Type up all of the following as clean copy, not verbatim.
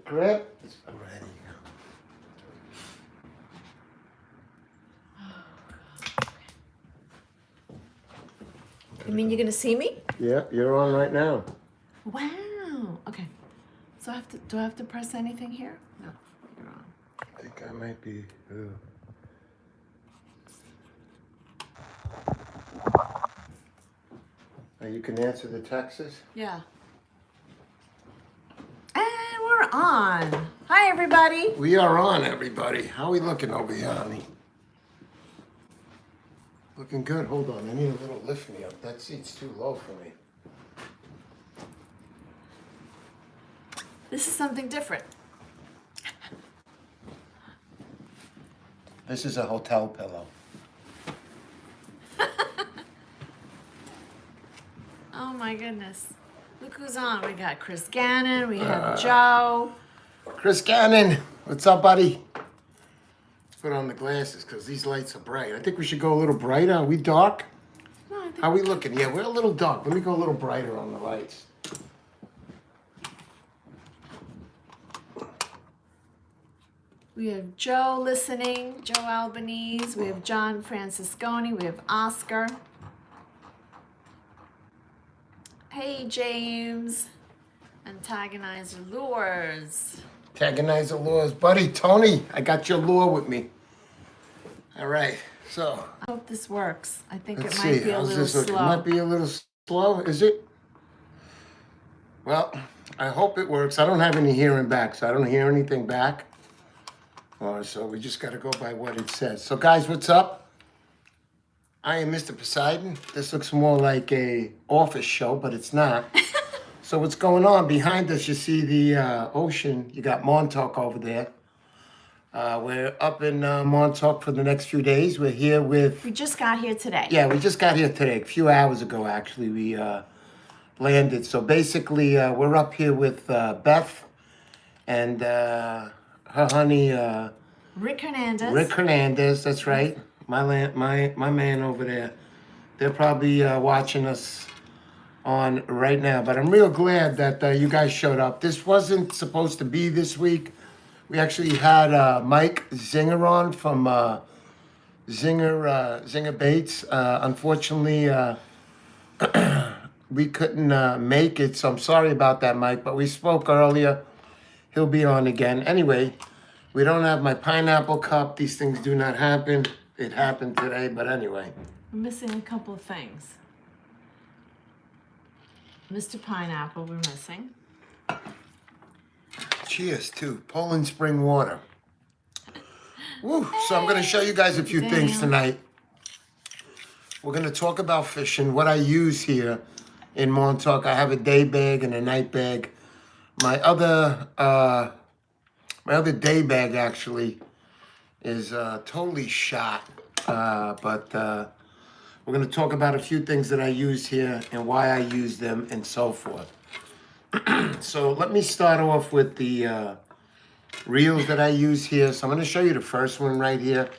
grip. It's ready. You mean you're gonna see me? Yeah, you're on right now. Wow. Okay. So do I have to press anything here? No, you're on. I think I might be. You can answer the texts. Yeah. And we're on. Hi, everybody. We are on, everybody. How are we looking over here, honey? Looking good. Hold on. I need a little lift me up. That seat's too low for me. This is something different. This is a hotel pillow. Oh my goodness. Look who's on. We got Chris Gannon. We have Joe. Chris Gannon. What's up, buddy? Let's put on the glasses because these lights are bright. I think we should go a little brighter. Are we dark? No, I think How are we looking? Yeah, we're a little dark. Let me go a little brighter on the lights. we have Joe listening, Joe Albanese. We have John Francisconi. We have Oscar. Hey, James. Antagonizer Lures. Antagonizer lures. Buddy, Tony, I got your lure with me. All right, so. I hope this works. I think Let's it might see. be a How's little this looking? slow. It might be a little slow, is it? Well, I hope it works. I don't have any hearing back, so I don't hear anything back. So we just got to go by what it says. So, guys, what's up? I am Mr. Poseidon. This looks more like a office show, but it's not. So what's going on? Behind us, you see the ocean. You got Montauk over there. We're up in Montauk for the next few days. We're here with... We just got here today. Yeah, we just got here today. A few hours ago, actually, we landed. So basically, we're up here with Beth and her honey... Rick Hernandez. Rick Hernandez, that's right. My man over there. They're probably watching us on right now. But I'm real glad that you guys showed up. This wasn't supposed to be this week. We actually had Mike Zinger on from Zinger Baits. Unfortunately, we couldn't make it, so I'm sorry about that, Mike. But we spoke earlier. He'll be on again. Anyway, we don't have my pineapple cup. These things do not happen. It happened today, but anyway. We're missing a couple of things. Mr. Pineapple, we're missing. Cheers to Poland Spring water. Woo. So I'm going to show you guys a few things tonight. We're going to talk about fishing, what I use here in Montauk. I have a day bag and a night bag. My other day bag actually is totally shot. But we're going to talk about a few things that I use here and why I use them and so forth. So let me start off with the reels that I use here. So I'm going to show you the first one right here.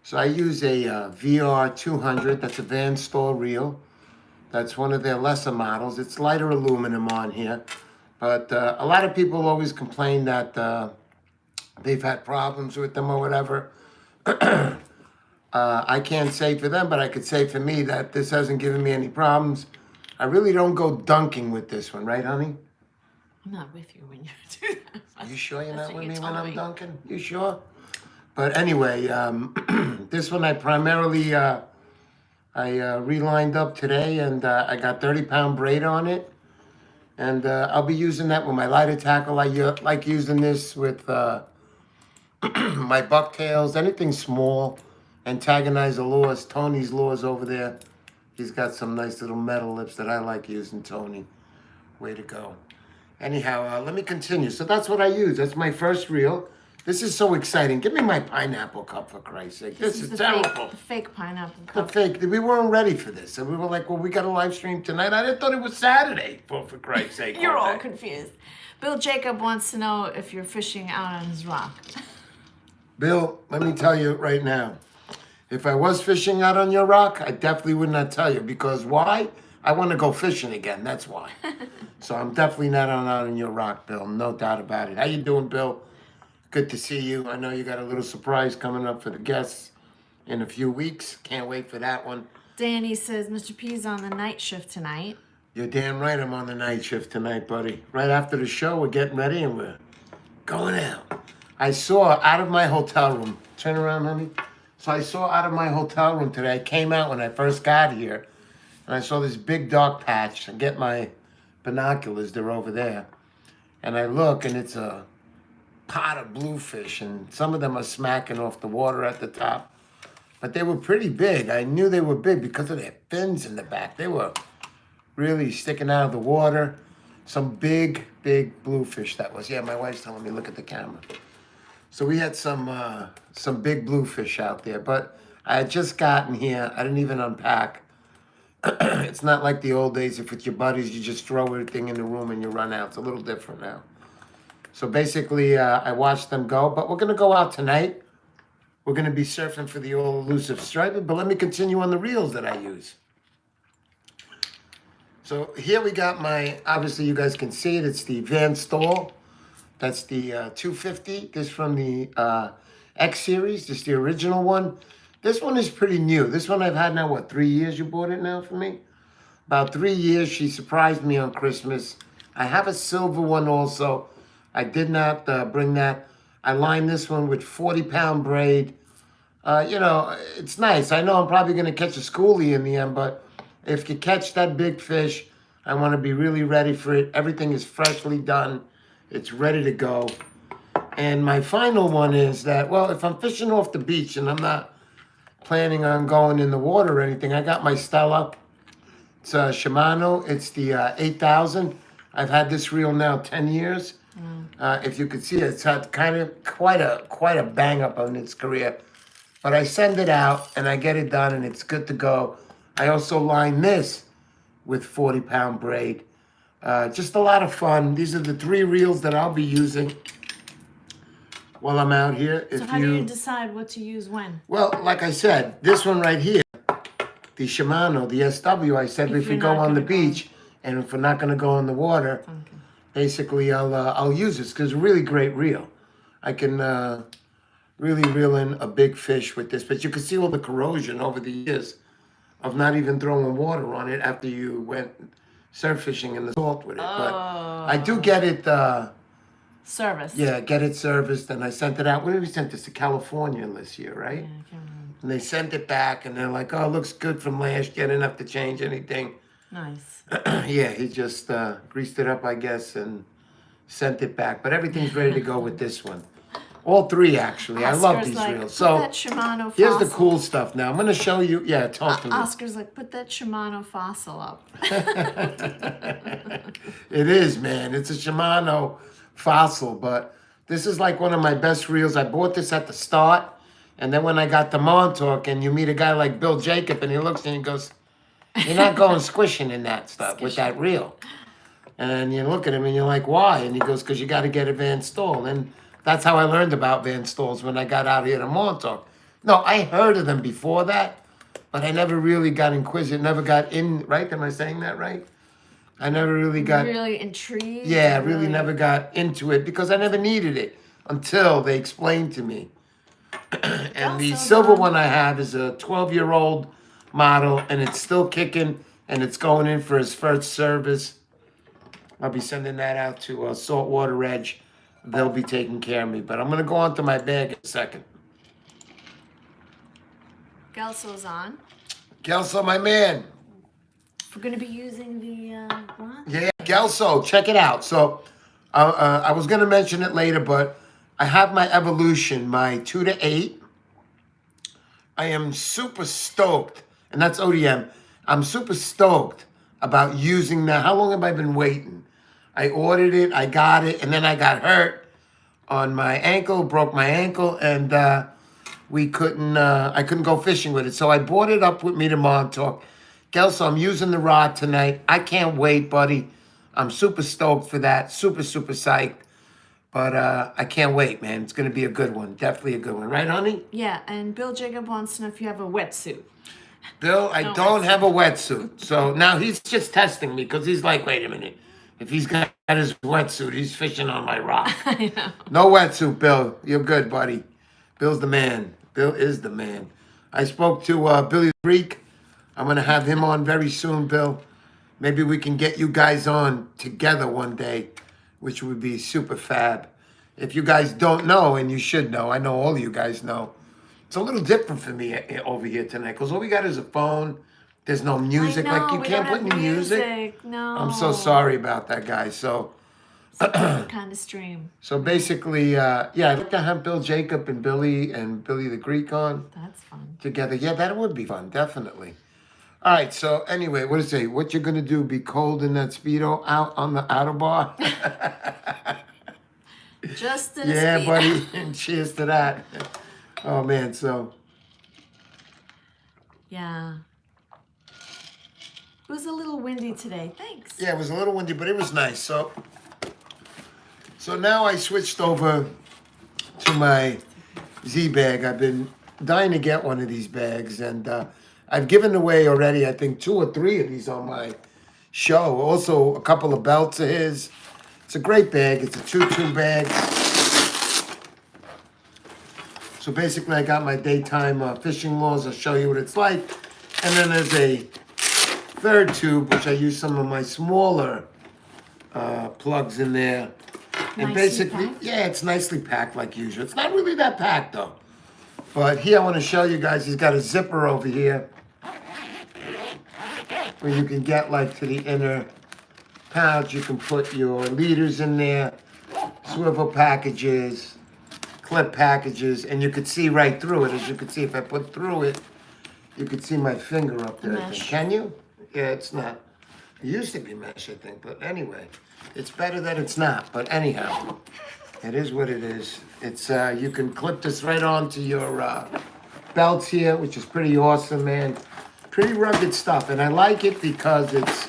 So I use a VR 200. That's a Van Store reel. That's one of their lesser models. It's lighter aluminum on here. But a lot of people always complain that they've had problems with them or whatever. I can't say for them, but I could say for me that this hasn't given me any problems. I really don't go dunking with this one, right, honey? I'm not with you when you do that. Are you sure you're not with me you when told I'm me. dunking? You sure? But anyway, this one I primarily, I relined up today, and I got 30-pound braid on it. And I'll be using that with my lighter tackle. I like using this with my bucktails, anything small. Antagonizer lures, Tony's lures over there. He's got some nice little metal lips that I like using, Tony. Way to go. Anyhow, let me continue. So that's what I use. That's my first reel. This is so exciting. Give me my pineapple cup, for Christ's sake. This is terrible. The fake pineapple The cup. fake. We weren't ready for this. And we were like, well, we got a live stream tonight. I didn't thought it was Saturday, for Christ's sake. You're all confused. Bill Jacob wants to know if you're fishing out on his rock. Bill, let me tell you right now. If I was fishing out on your rock, I definitely would not tell you. Because why? I want to go fishing again. That's why. So I'm definitely not on your rock, Bill. No doubt about it. How you doing, Bill? Good to see you. I know you got a little surprise coming up for the guests in a few weeks. Can't wait for that one. Danny says Mr. P's on the night shift tonight. You're damn right I'm on the night shift tonight, buddy. Right after the show, we're getting ready and we're going out. I saw out of my hotel room. Turn around, honey. So I saw out of my hotel room today. I came out when I first got here. And I saw this big dark patch. I get my binoculars. They're over there. And I look and it's a pot of bluefish, and some of them are smacking off the water at the top, but they were pretty big. I knew they were big because of their fins in the back. They were really sticking out of the water. Some big bluefish that was. Yeah, my wife's telling me, look at the camera. So we had some big bluefish out there, but I had just gotten here. I didn't even unpack. It's not like the old days. If with your buddies, you just throw everything in the room and you run out. It's a little different now. So basically, I watched them go, but we're going to go out tonight. We're going to be surfing for the all-elusive striper, but let me continue on the reels that I use. So here we got my, obviously you guys can see it, it's the Van Stol. That's the 250. This from the X series, this is the original one. This one is pretty new. This one I've had now, 3 years you bought it now for me? About 3 years, she surprised me on Christmas. I have a silver one also. I did not bring that. I lined this one with 40-pound braid. It's nice. I know I'm probably going to catch a schoolie in the end, but if you catch that big fish, I want to be really ready for it. Everything is freshly done. It's ready to go. And my final one is that, well, if I'm fishing off the beach and I'm not planning on going in the water or anything, I got my Stella. It's a Shimano. It's the 8000. I've had this reel now 10 years. If you could see it, it's had kind of quite a bang up on its career. But I send it out and I get it done and it's good to go. I also line this with 40-pound braid. Just a lot of fun. These are the 3 reels that I'll be using while I'm out here. So how do you decide what to use when? Well, like I said, this one right here, the Shimano, the SW, I said if we go on the beach and if we're not going to go in the water, basically I'll use this because it's a really great reel. I can really reel in a big fish with this, but you can see all the corrosion over the years of not even throwing water on it after you went surf fishing in the salt with it. But I do get it serviced. Yeah, get it serviced, and I sent it out. Where did we send this? To California this year, right? Yeah, I can't remember. And they sent it back, and they're like, "Oh, it looks good from last year. Didn't have to change anything." Nice. Yeah, he just greased it up, I guess, and sent it back. But everything's ready to go with this one. All 3, actually. I love these reels. Put So that Shimano here's fossil. the cool stuff now. I'm going to show you. Yeah, talk to me. Oscar's like, put that Shimano fossil up. It is, man. It's a Shimano fossil, but this is like one of my best reels. I bought this at the start, and then when I got to Montauk, and you meet a guy like Bill Jacob, and he looks and he goes, "You're not going squishing in that stuff with that reel." And you look at him and you're like, "Why?" And he goes, "Because you got to get a Van Stol." And that's how I learned about Van Stols when I got out here to Montauk. No, I heard of them before that, but I never really got inquisitive, never got in, right? Am I saying that right? I never really got... Really intrigued? Yeah, really never got into it because I never needed it until they explained to me. And the silver one I have is a 12-year-old model, and it's still kicking, and it's going in for his first service. I'll be sending that out to Saltwater Edge. They'll be taking care of me. But I'm going to go on to my bag in a second. Gelso's on. Gelso, my man. We're going to be using the what? Yeah, Gelso, check it out. So I was going to mention it later, but I have my Evolution, my 2 to 8. I am super stoked, and that's ODM. I'm super stoked about using that. How long have I been waiting? I ordered it, I got it, and then I got hurt on my ankle, broke my ankle, and I couldn't go fishing with it. So I brought it up with me to Montauk. Gelso, I'm using the rod tonight. I can't wait, buddy. I'm super stoked for that. Super psyched. But I can't wait, man. It's going to be a good one. Definitely a good one. Right, honey? Yeah, and Bill Jacob wants to know if you have a wetsuit. Bill, I No don't wetsuit. have a wetsuit. So now he's just testing me because he's like, wait a minute. If he's got his wetsuit, he's fishing on my rock. I know. No wetsuit, Bill. You're good, buddy. Bill's the man. Bill is the man. I spoke to Billy the Greek. I'm going to have him on very soon, Bill. Maybe we can get you guys on together one day, which would be super fab. If you guys don't know, and you should know, I know all of you guys know, it's a little different for me over here tonight because all we got is a phone. There's no music. I know, Like you we can't don't put have any music. No. I'm so sorry about that, guys. So Kind of stream. basically, yeah, I'd like to have Bill Jacob and Billy the Greek on That's fun. together. Yeah, that would be fun, definitely. All right, so anyway, what is it? What you're gonna do? Be cold in that Speedo out on the outer bar? Just in a Yeah, speed. buddy. And cheers to that. Oh man, so Yeah. It was a little windy today. Thanks. yeah, it was a little windy, but it was nice. So now I switched over to my Z bag. I've been dying to get one of these bags, and I've given away already, I think, 2 or 3 of these on my show. Also, a couple of belts of his. It's a great bag. It's a 2-tube bag. So basically, I got my daytime fishing lures. I'll show you what it's like. And then there's a 3rd tube, which I use some of my smaller plugs in there. And Nicely basically, packed? yeah, it's nicely packed like usual. It's not really that packed though. But here I want to show you guys, he's got a zipper over here where you can get like to the inner pouch. You can put your leaders in there, swivel packages, clip packages, and you could see right through it. As you can see, if I put through it, you could see my finger up there. I think. Mesh. Can you? Yeah, it's not. It used to be mesh, I think, but anyway, it's better that it's not. But anyhow, it is what it is. It's you can clip this right onto your belts here, which is pretty awesome, man. Pretty rugged stuff, and I like it because it's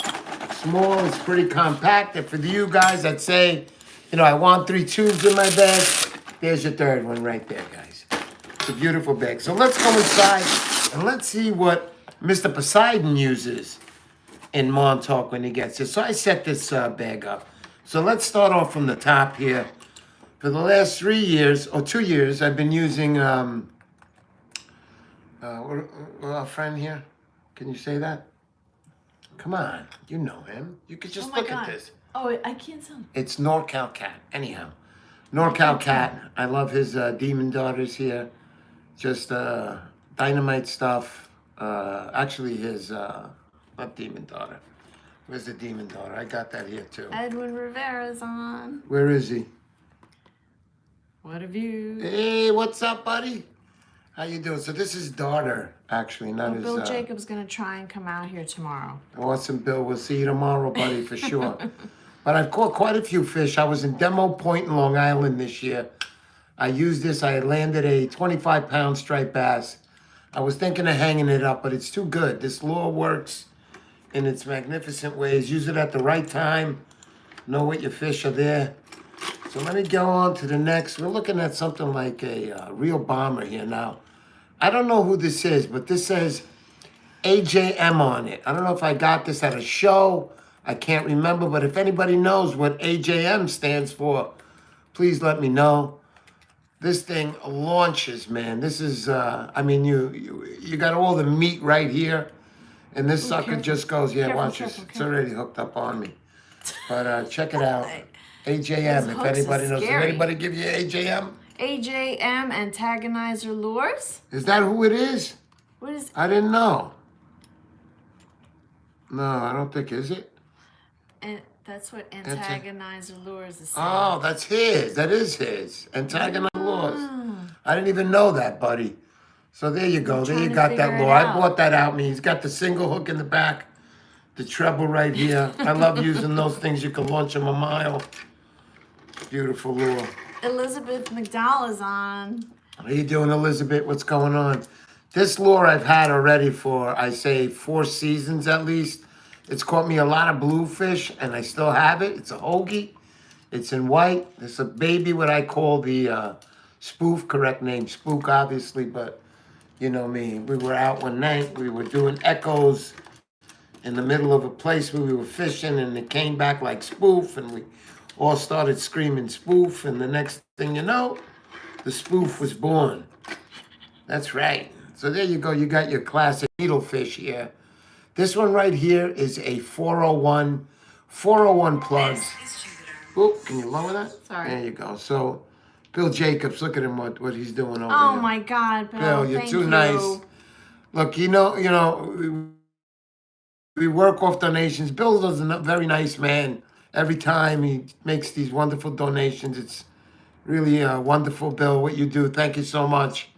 small, it's pretty compact. And for you guys that say, you know, I want 3 tubes in my bag, there's your 3rd one right there, guys. It's a beautiful bag. So let's go inside and let's see what Mr. Poseidon uses in Montauk when he gets it. So I set this bag up. So let's start off from the top here. For the last 3 years, or 2 years, I've been using our friend here. Can you say that? Come on, you know him. You could just Oh my look God. at this. Oh, I can't tell. It's NorCal Cat. Anyhow, NorCal Cat. I love his demon daughters here. Just dynamite stuff. Actually, his not demon daughter. Where's the demon daughter? I got that here too. Edwin Rivera's on. Where is he? What a view. Hey, what's up, buddy? How you doing? So this is daughter, actually, not his. Bill Jacob's gonna try and come out here tomorrow. Awesome, Bill. We'll see you tomorrow, buddy, for sure. But I've caught quite a few fish. I was in Demo Point in Long Island this year. I used this. I landed a 25-pound striped bass. I was thinking of hanging it up, but it's too good. This lure works in its magnificent ways. Use it at the right time. Know what your fish are there. So let me go on to the next. We're looking at something like a real bomber here now. I don't know who this is, but this says AJM on it. I don't know if I got this at a show. I can't remember, but if anybody knows what AJM stands for, please let me know. This thing launches, man. This is, I mean, you got all the meat right here, and this sucker careful. just goes, yeah, Careful, watch careful, this. It's already hooked up on me. But check it out. AJM, Those if hooks are anybody knows. Did scary. anybody give you AJM? AJM Antagonizer Lures? Is that who it is? What is I didn't know. No, I don't think, is it? and that's what Antagonizer Lures is saying. Oh, that's his. That is his. Antagonizer laws. I didn't even know that, buddy. So there you go. There trying you to got figure that it lure. I out. bought that out. Me. He's got the single hook in the back, the treble right here. I love using those things. You can launch them a mile. Beautiful lure. Elizabeth McDowell is on. How you doing, Elizabeth? What's going on? This lure I've had already for, I say, 4 seasons at least. It's caught me a lot of bluefish, and I still have it. It's a hoagie. It's in white. It's a baby, what I call the spoof, correct name, spook, obviously, but You know me. We were out one night. We were doing echoes in the middle of a place where we were fishing, and it came back like spoof, and we all started screaming spoof, and the next thing you know, the spoof was born. That's right. So there you go. You got your classic needlefish here. This one right here is a 401 plugs. Oh, can you lower that? Sorry. There you go. So, Bill Jacobs, look at him, what he's doing over Oh there. my God, Bill! Bill, you're thank too you. nice. Look, you know, we work off donations. Bill is a very nice man. Every time he makes these wonderful donations, it's really wonderful, Bill, what you do. Thank you so much.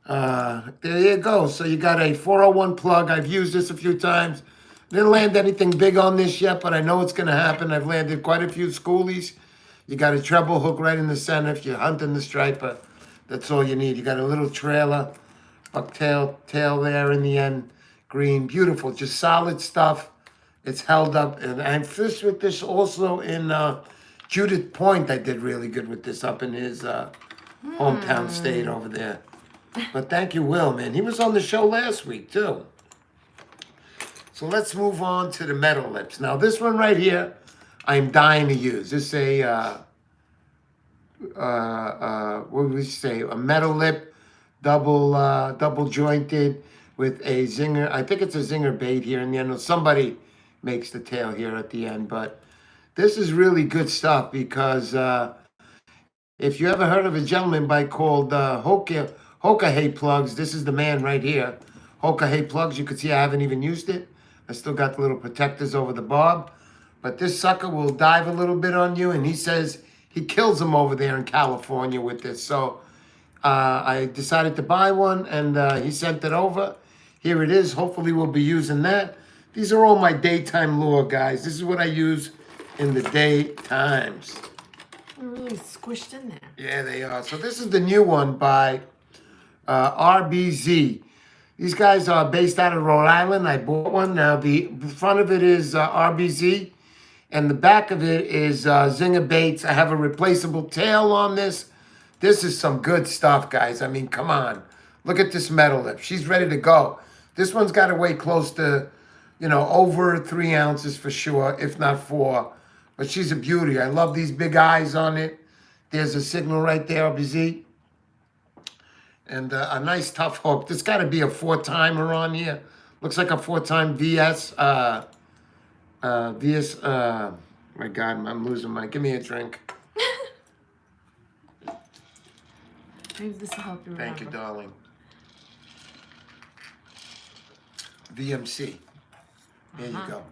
There you go. So you got a 401 plug. I've used this a few times. Didn't land anything big on this yet, but I know it's going to happen. I've landed quite a few schoolies. You got a treble hook right in the center if you're hunting the striper. That's all you need. You got a little trailer, bucktail tail there in the end. Green, beautiful, just solid stuff. It's held up. And I fished with this also in Judith Point. I did really good with this up in his hometown state over there. But thank you, Will, man. He was on the show last week, too. So let's move on to the metal lips. Now, this one right here, I'm dying to use. This is a, what would we say? A metal lip, double jointed with a zinger. I think it's a zinger bait here in the end. Somebody makes the tail here at the end. But this is really good stuff because if you ever heard of a gentleman called Hokahay plugs, this is the man right here. Hokahay plugs, you can see I haven't even used it. I still got the little protectors over the barb. But this sucker will dive a little bit on you, and he says he kills them over there in California with this. So I decided to buy one, and he sent it over. Here it is. Hopefully we'll be using that. These are all my daytime lure, guys. This is what I use in the daytimes. They're really squished in there. Yeah, they are. So this is the new one by RBZ. These guys are based out of Rhode Island. I bought one. Now the front of it is RBZ, and the back of it is Zinger Baits. I have a replaceable tail on this. This is some good stuff, guys. I mean, come on. Look at this metal lip. She's ready to go. This one's got to weigh close to, over 3 ounces for sure, if not 4. But she's a beauty. I love these big eyes on it. There's a signal right there, RBZ. And a nice tough hook. This got to be a 4-timer on here. Looks like a 4-time VS. My God, I'm losing my. Give me a drink. Maybe this will help you remember. Thank you, darling. VMC. There you go.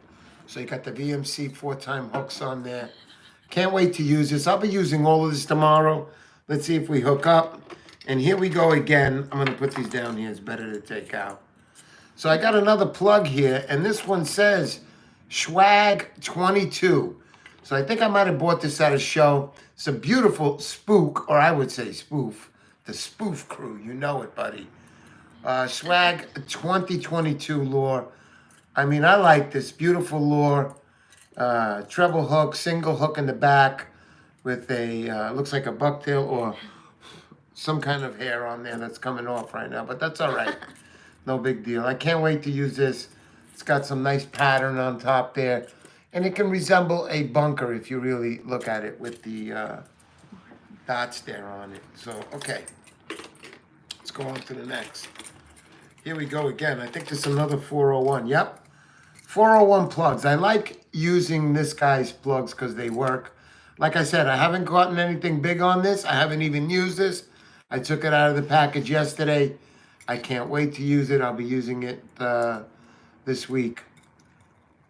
So you got the VMC 4-time hooks on there. Can't wait to use this. I'll be using all of this tomorrow. Let's see if we hook up. And here we go again. I'm going to put these down here. It's better to take out. So I got another plug here, and this one says Swag 22. So I think I might have bought this at a show. It's a beautiful spook, or I would say spoof. The spoof crew, you know it, buddy. Swag 2022 lure. I mean, I like this beautiful lure. Treble hook, single hook in the back with a, looks like a bucktail or some kind of hair on there that's coming off right now, but that's all right. No big deal. I can't wait to use this. It's got some nice pattern on top there, and it can resemble a bunker if you really look at it with the dots there on it. So, okay. Let's go on to the next. Here we go again. I think there's another 401. Yep. 401 plugs. I like using this guy's plugs because they work. Like I said, I haven't gotten anything big on this. I haven't even used this. I took it out of the package yesterday. I can't wait to use it. I'll be using it this week.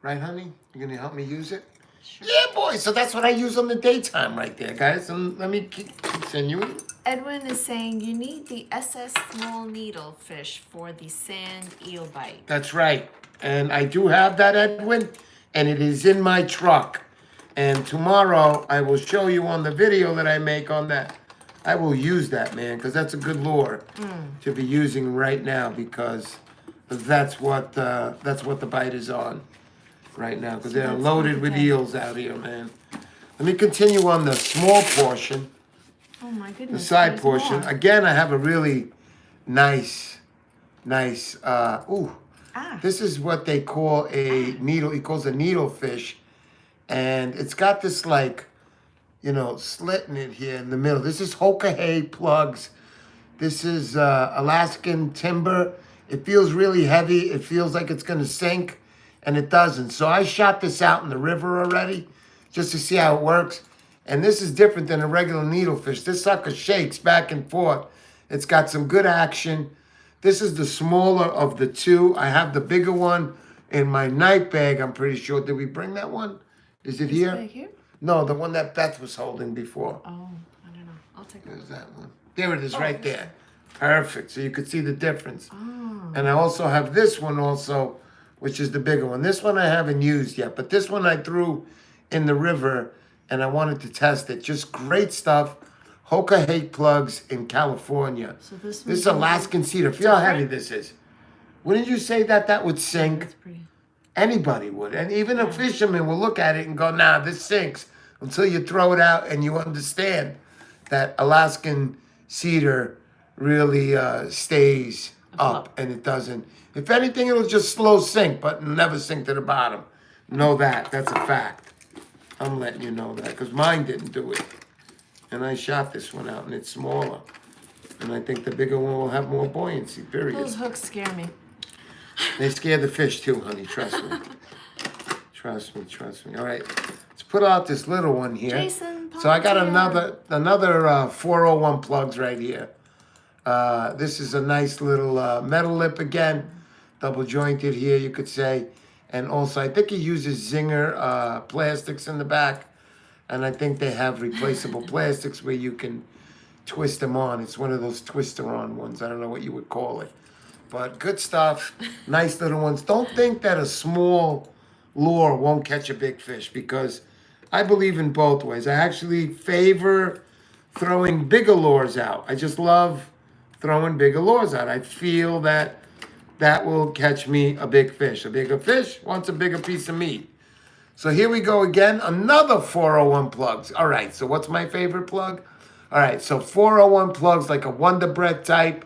Right, honey? You gonna help me use it? Sure. Yeah, boy. So that's what I use on the daytime right there, guys. And let me continue. Edwin is saying you need the SS small needle fish for the sand eel bite. That's right. And I do have that, Edwin, and it is in my truck. And tomorrow I will show you on the video that I make on that. I will use that, man, because that's a good lure to be using right now because that's what the bite is on right now because they're loaded with eels out here, man. Let me continue on the small portion. Oh my goodness. The side there's portion. more. Again, I have a really nice nice. Ooh, Ah. this is what they call a needle. He calls a needlefish, and it's got this like, slit in it here in the middle. This is Hoka plugs. This is Alaskan timber. It feels really heavy. It feels like it's gonna sink, and it doesn't. So I shot this out in the river already, just to see how it works. And this is different than a regular needlefish. This sucker shakes back and forth. It's got some good action. This is the smaller of the two. I have the bigger one in my night bag, I'm pretty sure. Did we bring that one? Is it here? Bag here? No, the one that Beth was holding before. Oh, I don't know. I'll take it. There's that one. There it is, right there. Perfect. So you could see the difference. Oh. And I also have this one also, which is the bigger one. This one I haven't used yet, but this one I threw in the river and I wanted to test it. Just great stuff. Hoka plugs in California. So this is Alaskan cedar. Feel how heavy this is. Wouldn't you say that would sink? That's pretty. Anybody would. And even a fisherman will look at it and go, nah, this sinks. Until you throw it out and you understand that Alaskan cedar really stays up and it doesn't. If anything, it'll just slow sink, but never sink to the bottom. Know that. That's a fact. I'm letting you know that because mine didn't do it. And I shot this one out and it's smaller. And I think the bigger one will have more buoyancy, period. Those hooks scare me. They scare the fish too, honey. Trust me. Trust me. Trust me. All right. Let's put out this little one here. Jason, so I got Palmatier. another 401 plugs right here. This is a nice little metal lip again. Double jointed here, you could say. And also, I think he uses Zinger plastics in the back. And I think they have replaceable plastics where you can twist them on. It's one of those twister-on ones. I don't know what you would call it. But good stuff. Nice little ones. Don't think that a small lure won't catch a big fish because I believe in both ways. I actually favor throwing bigger lures out. I just love throwing bigger lures out. I feel that will catch me a big fish. A bigger fish wants a bigger piece of meat. So here we go again, another 401 plugs. All right, so what's my favorite plug? All right, so 401 plugs, like a Wonder Bread type,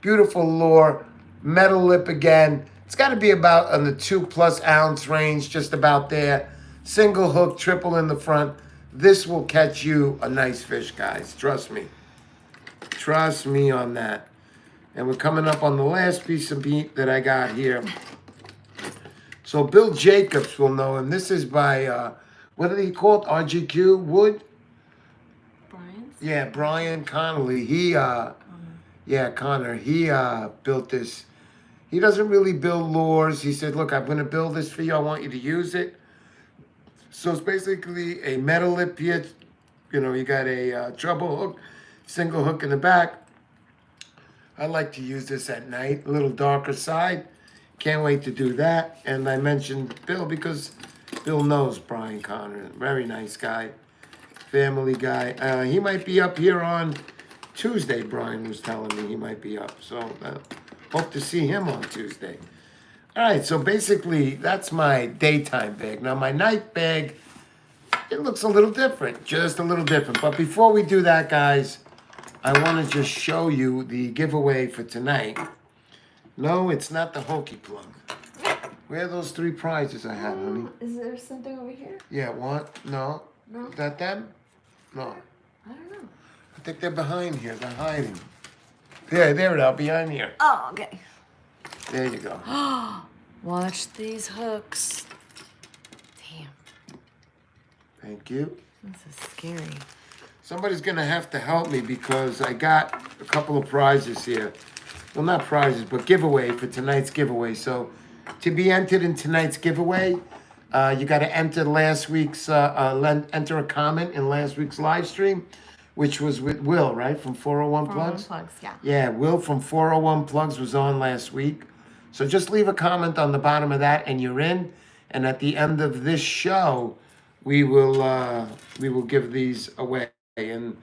beautiful lure, metal lip again. It's got to be about in the 2+ ounce range, just about there. Single hook, triple in the front. This will catch you a nice fish, guys. Trust me. Trust me on that. And we're coming up on the last piece of meat that I got here. So Bill Jacobs will know him. This is by, what are they called? RGQ Wood? Brian's? Yeah, Brian Connolly. Connor. He built this. He doesn't really build lures. He said, look, I'm going to build this for you. I want you to use it. So it's basically a metal lip here. You got a treble hook, single hook in the back. I like to use this at night, a little darker side. Can't wait to do that. And I mentioned Bill because Bill knows Brian Connor. Very nice guy. Family guy. He might be up here on Tuesday, Brian was telling me he might be up. So hope to see him on Tuesday. All right, so basically that's my daytime bag. Now my night bag, it looks a little different. Just a little different. But before we do that, guys, I want to just show you the giveaway for tonight. No, it's not the hokey plug. Where are those 3 prizes I had, honey? Is there something over here? Yeah, what? No. No. Is that them? No. I don't know. I think they're behind here. They're hiding. Yeah, there it is, behind here. Oh, okay. There you go. Watch these hooks. Damn. Thank you. This is scary. Somebody's going to have to help me because I got a couple of prizes here. Well, not prizes, but giveaway for tonight's giveaway. So to be entered in tonight's giveaway, you got to enter last week's, enter a comment in last week's live stream, which was with Will, right? From 401 Plugs? 401 Plugs, yeah. Yeah, Will from 401 Plugs was on last week. So just leave a comment on the bottom of that and you're in. And at the end of this show, we will give these away. And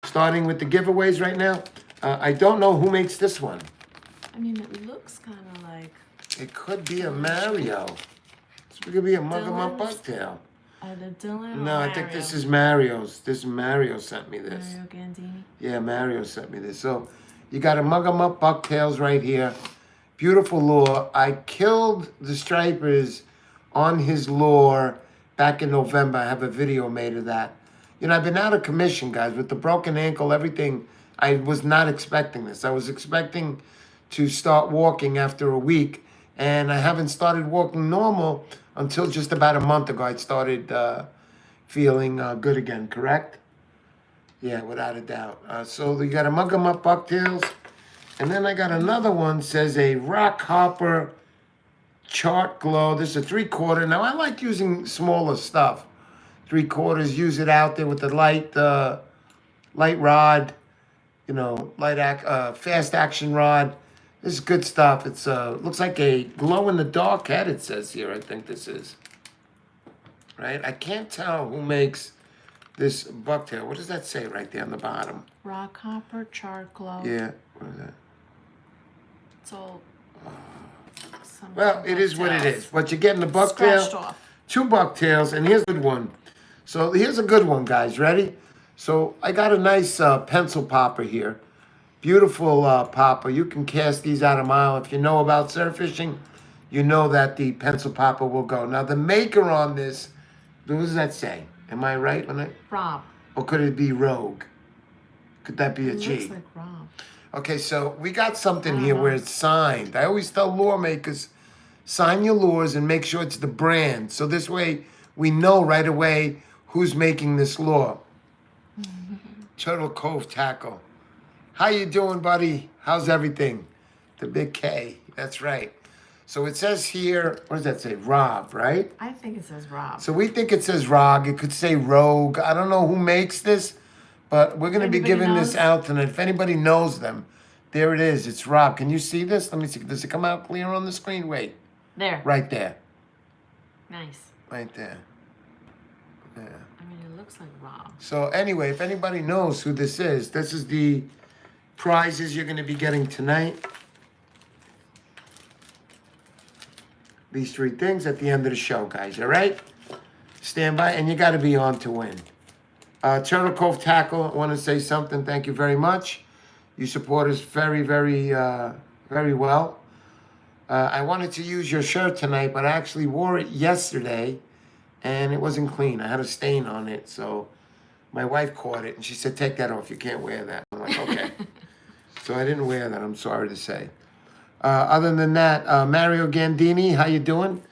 starting with the giveaways right now, I don't know who makes this one. I mean, it looks kind of like... It could be a Mario. It could be a Mug 'em Up Dylan's- Bucktail. Either Dylan or No, I think this is Mario's. This Mario sent me this. Mario Gandini. Yeah, Mario sent me this. So You got a Mug 'em Up bucktails right here. Beautiful lure. I killed the stripers on his lure back in November. I have a video made of that. You know, I've been out of commission, guys, with the broken ankle, everything. I was not expecting this. I was expecting to start walking after a week, and I haven't started walking normal until just about a month ago. I started feeling good again, correct? Yeah, without a doubt. So you got a Mug 'em Up bucktails, and then I got another one, says a Rock Hopper Chart Glow. This is a 3/4. Now, I like using smaller stuff. 3/4, use it out there with the light rod, you know, fast action rod. This is good stuff. It's looks like a glow in the dark head, it says here. I think this is. Right? I can't tell who makes this bucktail. What does that say right there on the bottom? Rock Hopper Chart Glow. Yeah, what is that? It's all. Well, it is what it is. But you're getting the Scratched bucktail, off. 2 bucktails, and here's a good one. So here's a good one, guys. Ready? So I got a nice pencil popper here. Beautiful popper. You can cast these out a mile. If you know about surf fishing, you know that the pencil popper will go. Now the maker on this, what does that say? Am I right on it? Rob. Or could it be Rogue? Could that be a It G? looks like Rob. Okay, so we got something here where it's signed. I always tell lure makers, sign your lures and make sure it's the brand. So this way we know right away who's making this lure. Turtle Cove Tackle. How you doing, buddy? How's everything? The big K. That's right. So it says here, what does that say? Rob, right? I think it says Rob. So we think it says Rog. It could say Rogue. I don't know who makes this, but we're going to be Anybody giving knows? this out tonight. If anybody knows them, there it is. It's Rob. Can you see this? Let me see. Does it come out clear on the screen? Wait. There. Right there. Nice. Right there. Yeah. I mean, it looks like Rob. So anyway, if anybody knows who this is the prizes you're going to be getting tonight. These 3 things at the end of the show, guys. All right? Stand by, and you got to be on to win. Turtle Cove Tackle, I want to say something. Thank you very much. You support us very, very, very well. I wanted to use your shirt tonight, but I actually wore it yesterday, and it wasn't clean. I had a stain on it, so my wife caught it, and she said, take that off. You can't wear that. I'm like, okay. So I didn't wear that, I'm sorry to say. Other than that, Mario Gandini, how you doing?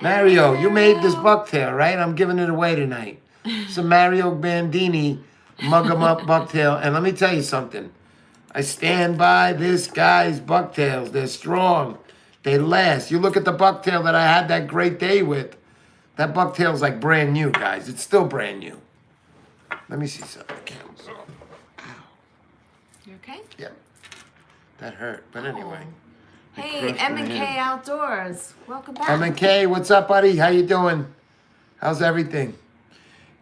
Mario, you made this bucktail, right? I'm giving it away tonight. So Mario Gandini, Mug 'em Up bucktail. And let me tell you something. I stand by this guy's bucktails. They're strong. They last. You look at the bucktail that I had that great day with. That bucktail's like brand new, guys. It's still brand new. Let me see something. Ow. You okay? Yep. That hurt. But anyway. Hey, crushed my M&K hand. Outdoors. Welcome back. M&K, what's up, buddy? How you doing? How's everything?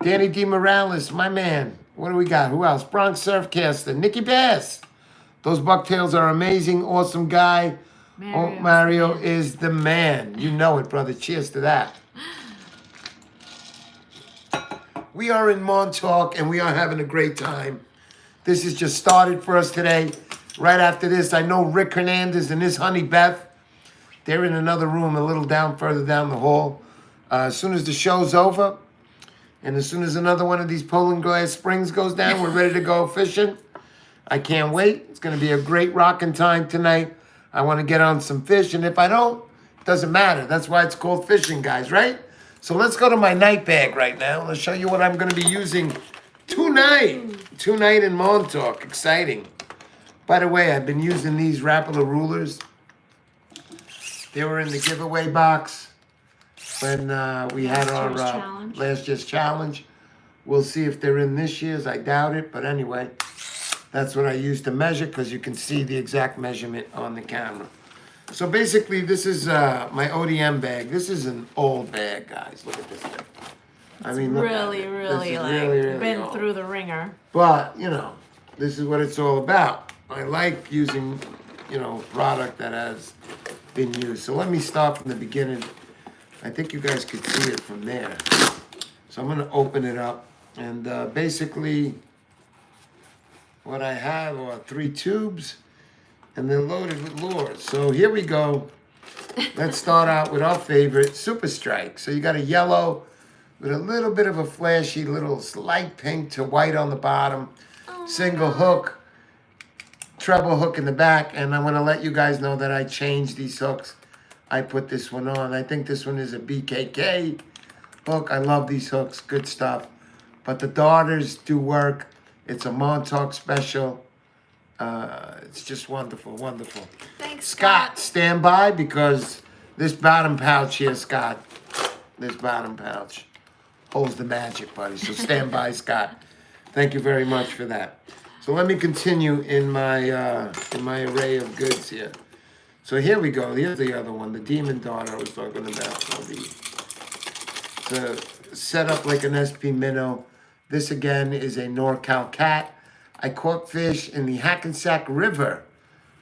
Danny D. Morales, my man. What do we got? Who else? Bronx Surfcaster. Nicky Bass. Those bucktails are amazing. Awesome guy. Mario is the man. You know it, brother. Cheers to that. We are in Montauk, and we are having a great time. This has just started for us today. Right after this, I know Rick Hernandez and his honey Beth. They're in another room a little further down the hall. As soon as the show's over, and as soon as another one of these Poland Glass Springs goes down, we're ready to go fishing. I can't wait. It's going to be a great rocking time tonight. I want to get on some fish, and if I don't, it doesn't matter. That's why it's called fishing, guys, right? So let's go to my night bag right now. Let's show you what I'm going to be using tonight in Montauk. Exciting. By the way, I've been using these Raffle rulers. They were in the giveaway box when we had our last year's challenge. We'll see if they're in this year's. I doubt it, but anyway, that's what I use to measure because you can see the exact measurement on the camera. So basically, this is my ODM bag. This is an old bag, guys. Look at this thing. I mean, look at it. Really, This is like, really been old. through the ringer. But, you know, this is what it's all about. I like using, you know, product that has been used. So let me start from the beginning. I think you guys could see it from there. So I'm going to open it up. And basically, what I have are 3 tubes. and they're loaded with lures. So here we go. Let's start out with our favorite, Super Strike. So you got a yellow with a little bit of a flashy little light pink to white on the bottom. Single hook, treble hook in the back. And I'm going to let you guys know that I changed these hooks. I put this one on. I think this one is a BKK hook. I love these hooks. Good stuff. But the darters do work. It's a Montauk special. It's just wonderful, wonderful. Thanks, Scott, stand by because this bottom pouch here, Scott, this bottom pouch holds the magic, buddy. So stand by, Scott. Thank you very much for that. So let me continue in my array of goods here. So here we go. Here's the other one, the Demon Darter I was talking about. So set up like an SP Minnow. This again is a NorCal Cat. I caught fish in the Hackensack River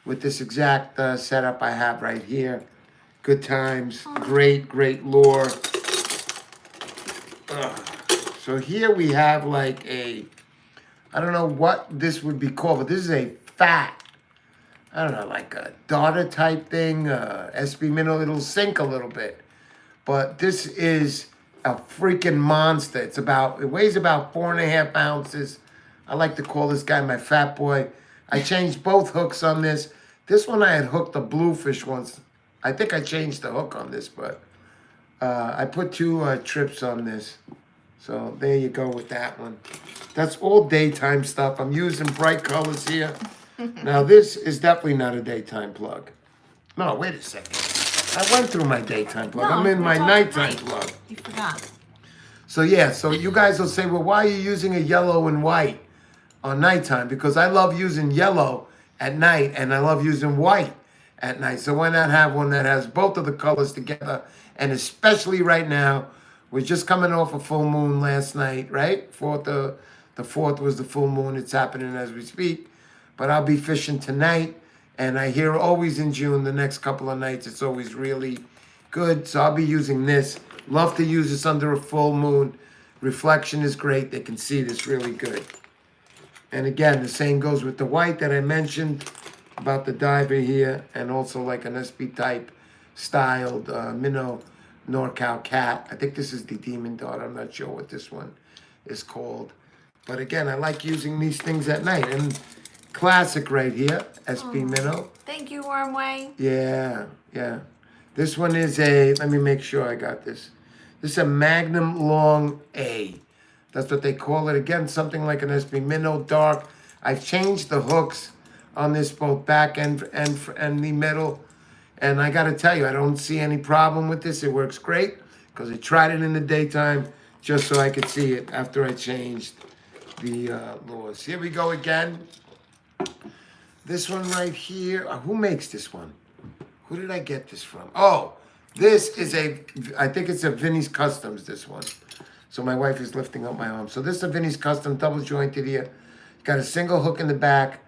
with this exact setup I have right here. Good times, great, great lure. So here we have like a, I don't know what this would be called, but this is a fat, I don't know, like a darter type thing, SP Minnow. It'll sink a little bit. But this is a freaking monster. It weighs about 4.5 ounces. I like to call this guy my fat boy. I changed both hooks on this. This one I had hooked a bluefish once. I think I changed the hook on this, but I put 2 trips on this. So there you go with that one. That's all daytime stuff. I'm using bright colors here. Now this is definitely not a daytime plug. No, wait a second. I went through my daytime plug. I'm in my nighttime plug. You forgot. So yeah, so you guys will say, well, why are you using a yellow and white on nighttime? Because I love using yellow at night and I love using white at night. So why not have one that has both of the colors together? And especially right now, we're just coming off a full moon last night, right? The 4th was the full moon. It's happening as we speak. But I'll be fishing tonight. And I hear always in June, the next couple of nights, it's always really good. So I'll be using this. Love to use this under a full moon. Reflection is great. They can see this really good. And again, the same goes with the white that I mentioned about the diver here. And also like an SP type styled minnow NorCal Cat. I think this is the Demon Darter. I'm not sure what this one is called. But again, I like using these things at night. And classic right here, SP Minnow. Thank you, Wormway. Yeah, yeah. This one is a, let me make sure I got this. This is a Magnum Long A. That's what they call it. Again, something like an SP Minnow Dark. I've changed the hooks on this both back and the middle. And I got to tell you, I don't see any problem with this. It works great because I tried it in the daytime just so I could see it after I changed the lures. Here we go again. This one right here. Who makes this one? Who did I get this from? Oh, this is I think it's a Vinny's Customs, this one. So my wife is lifting up my arm. So this is a Vinny's Custom, double jointed here. Got a single hook in the back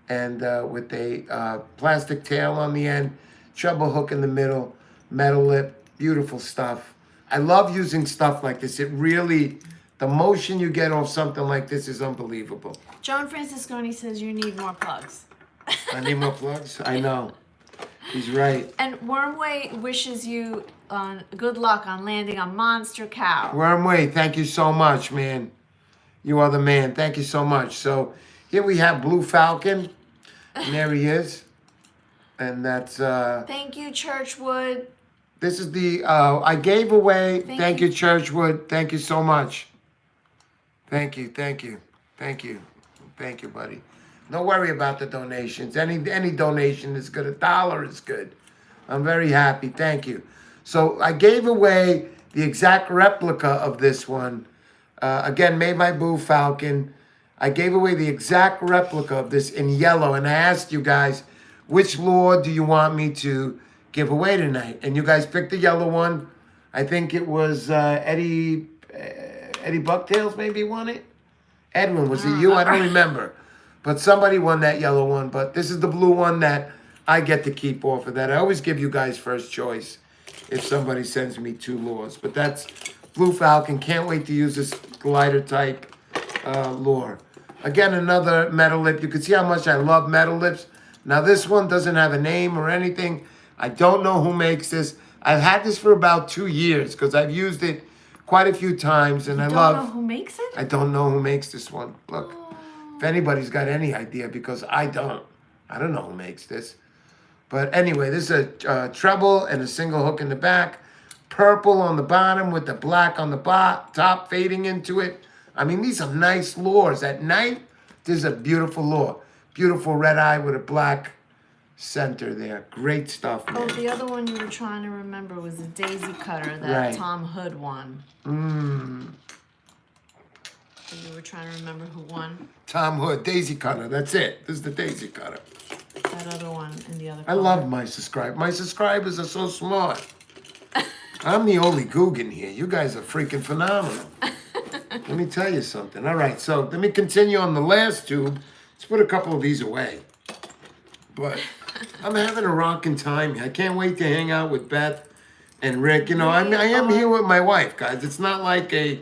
and with a plastic tail on the end, treble hook in the middle, metal lip, beautiful stuff. I love using stuff like this. It really, the motion you get off something like this is unbelievable. John Francisconi says you need more plugs. I need more plugs? I know. He's right. And Wormway wishes you good luck on landing a monster cow. Wormway, thank you so much, man. You are the man. Thank you so much. So here we have Blue Falcon. And there he is. And that's... Thank you, Churchwood. This is the... I gave away... Thank you, Churchwood. Thank you so much. Thank you, thank you. Thank you. Thank you, buddy. Don't worry about the donations. Any donation is good. $1 is good. I'm very happy. Thank you. So I gave away the exact replica of this one. Again, made by Blue Falcon. I gave away the exact replica of this in yellow. And I asked you guys, which lure do you want me to give away tonight? And you guys picked the yellow one. I think it was Eddie Bucktails maybe won it. Edwin, was it you? I don't remember. But somebody won that yellow one. But this is the blue one that I get to keep off of that. I always give you guys first choice if somebody sends me 2 lures. But that's Blue Falcon. Can't wait to use this glider type lure. Again, another metal lip. You can see how much I love metal lips. Now this one doesn't have a name or anything. I don't know who makes this. I've had this for about 2 years because I've used it quite a few times, and I love. Don't know who makes it? I don't know who makes this one. Look, if anybody's got any idea, because I don't. I don't know who makes this. But anyway, this is a treble and a single hook in the back. Purple on the bottom with the black on the top fading into it. I mean, these are nice lures. At night, this is a beautiful lure. Beautiful red eye with a black center there. Great stuff, man. Oh, the other one you were trying to remember was the daisy cutter, that Right. Tom Hood one. You were trying to remember who won? Tom Hood, daisy cutter. That's it. This is the daisy cutter. That other one and the other I love my subscribers. My subscribers are so smart. I'm the only Guggen here. You guys are freaking phenomenal. Let me tell you something. All right, so let me continue on the last tube. Let's put a couple of these away. But I'm having a rocking time here. I can't wait to hang out with Beth and Rick. You know, I am here with my wife, guys. It's not like a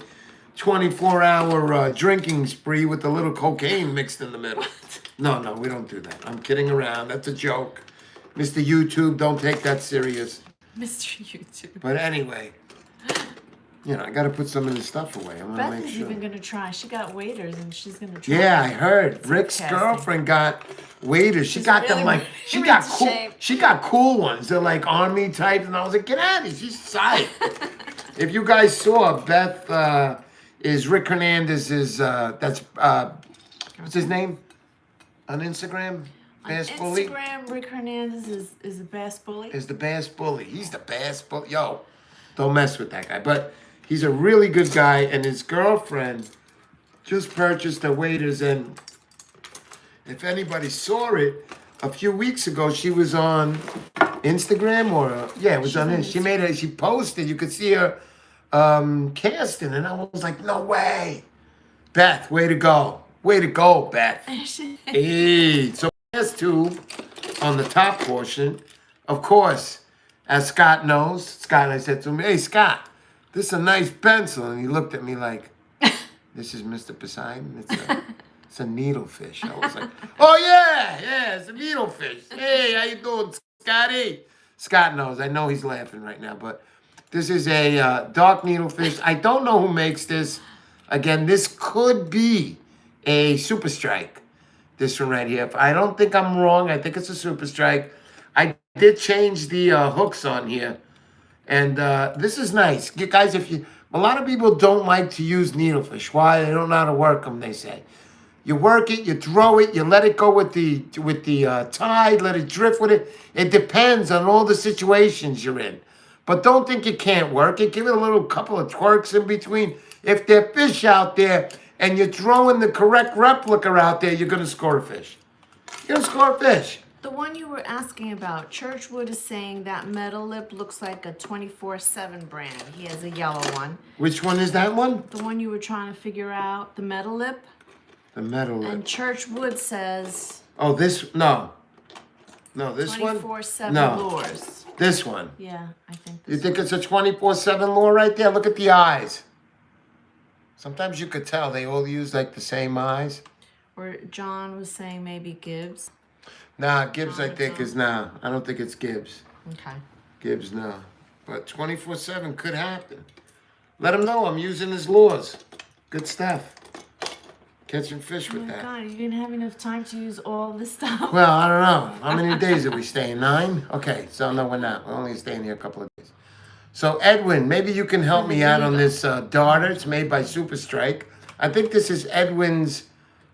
24-hour drinking spree with a little cocaine mixed in the middle. No, we don't do that. I'm kidding around. That's a joke. Mr. YouTube, don't take that serious. Mr. YouTube. But anyway, you know, I got to put some of this stuff away. I want to Beth make is sure. even going to try. She got waiters and she's going to try. Yeah, I heard. Rick's sarcastic. girlfriend got waiters. She She's got them really like she into got cool. shape. She got cool ones. They're like army types, and I was like, get out of here. She's psyched. If you guys saw, Beth is Rick Hernandez's. That's what's his name on Instagram? Bass On Bully. Instagram, Rick Hernandez is the Bass Bully. Is the Bass Bully. He's the Bass Bully. Yo, don't mess with that guy. But he's a really good guy, and his girlfriend just purchased the waiters. And if anybody saw it, a few weeks ago, she was on Instagram it was on this. She posted, you could see her casting, and I was like, no way. Beth, way to go. Way to go, Beth. Hey, so last tube on the top portion, of course, as Scott knows, I said to him, hey, Scott, this is a nice pencil. And he looked at me like, this is Mr. Poseidon? It's a needlefish. I was like, oh, yeah, it's a needlefish. Hey, how you doing, Scotty? Scott knows. I know he's laughing right now, but this is a dark needlefish. I don't know who makes this. Again, this could be a Super Strike. This one right here. I don't think I'm wrong. I think it's a Super Strike. I did change the hooks on here. And this is nice. Guys, a lot of people don't like to use needlefish. Why? They don't know how to work them, they say. You work it, you throw it, you let it go with the tide, let it drift with it. It depends on all the situations you're in. But don't think you can't work it. Give it a little couple of twerks in between. If there are fish out there and you're throwing the correct replica out there, you're going to score a fish. You're going to score a fish. The one you were asking about, Churchwood is saying that metal lip looks like a 24/7 brand. He has a yellow one. Which one is that one? The one you were trying to figure out, the metal lip. The metal lip. And Churchwood says Oh, this, no. No, this one? 24/7 No. lures. This one. Yeah, I think You this think it's a 24/7 lure right there? Look at the eyes. Sometimes you could tell they all use like the same eyes. Or John was saying maybe Gibbs. Nah, Gibbs I think is nah. I don't think it's Gibbs. Okay. Gibbs, no. But 24/7 could happen. Let him know I'm using his lures. Good stuff. Catching fish Oh with my that. God, you didn't have enough time to use all this stuff. Well, I don't know. How many days are we staying? 9? Okay, so no, we're not. We're only staying here a couple of days. So, Edwin, maybe you can help me out on this darter. It's made by Super Strike. I think this is Edwin's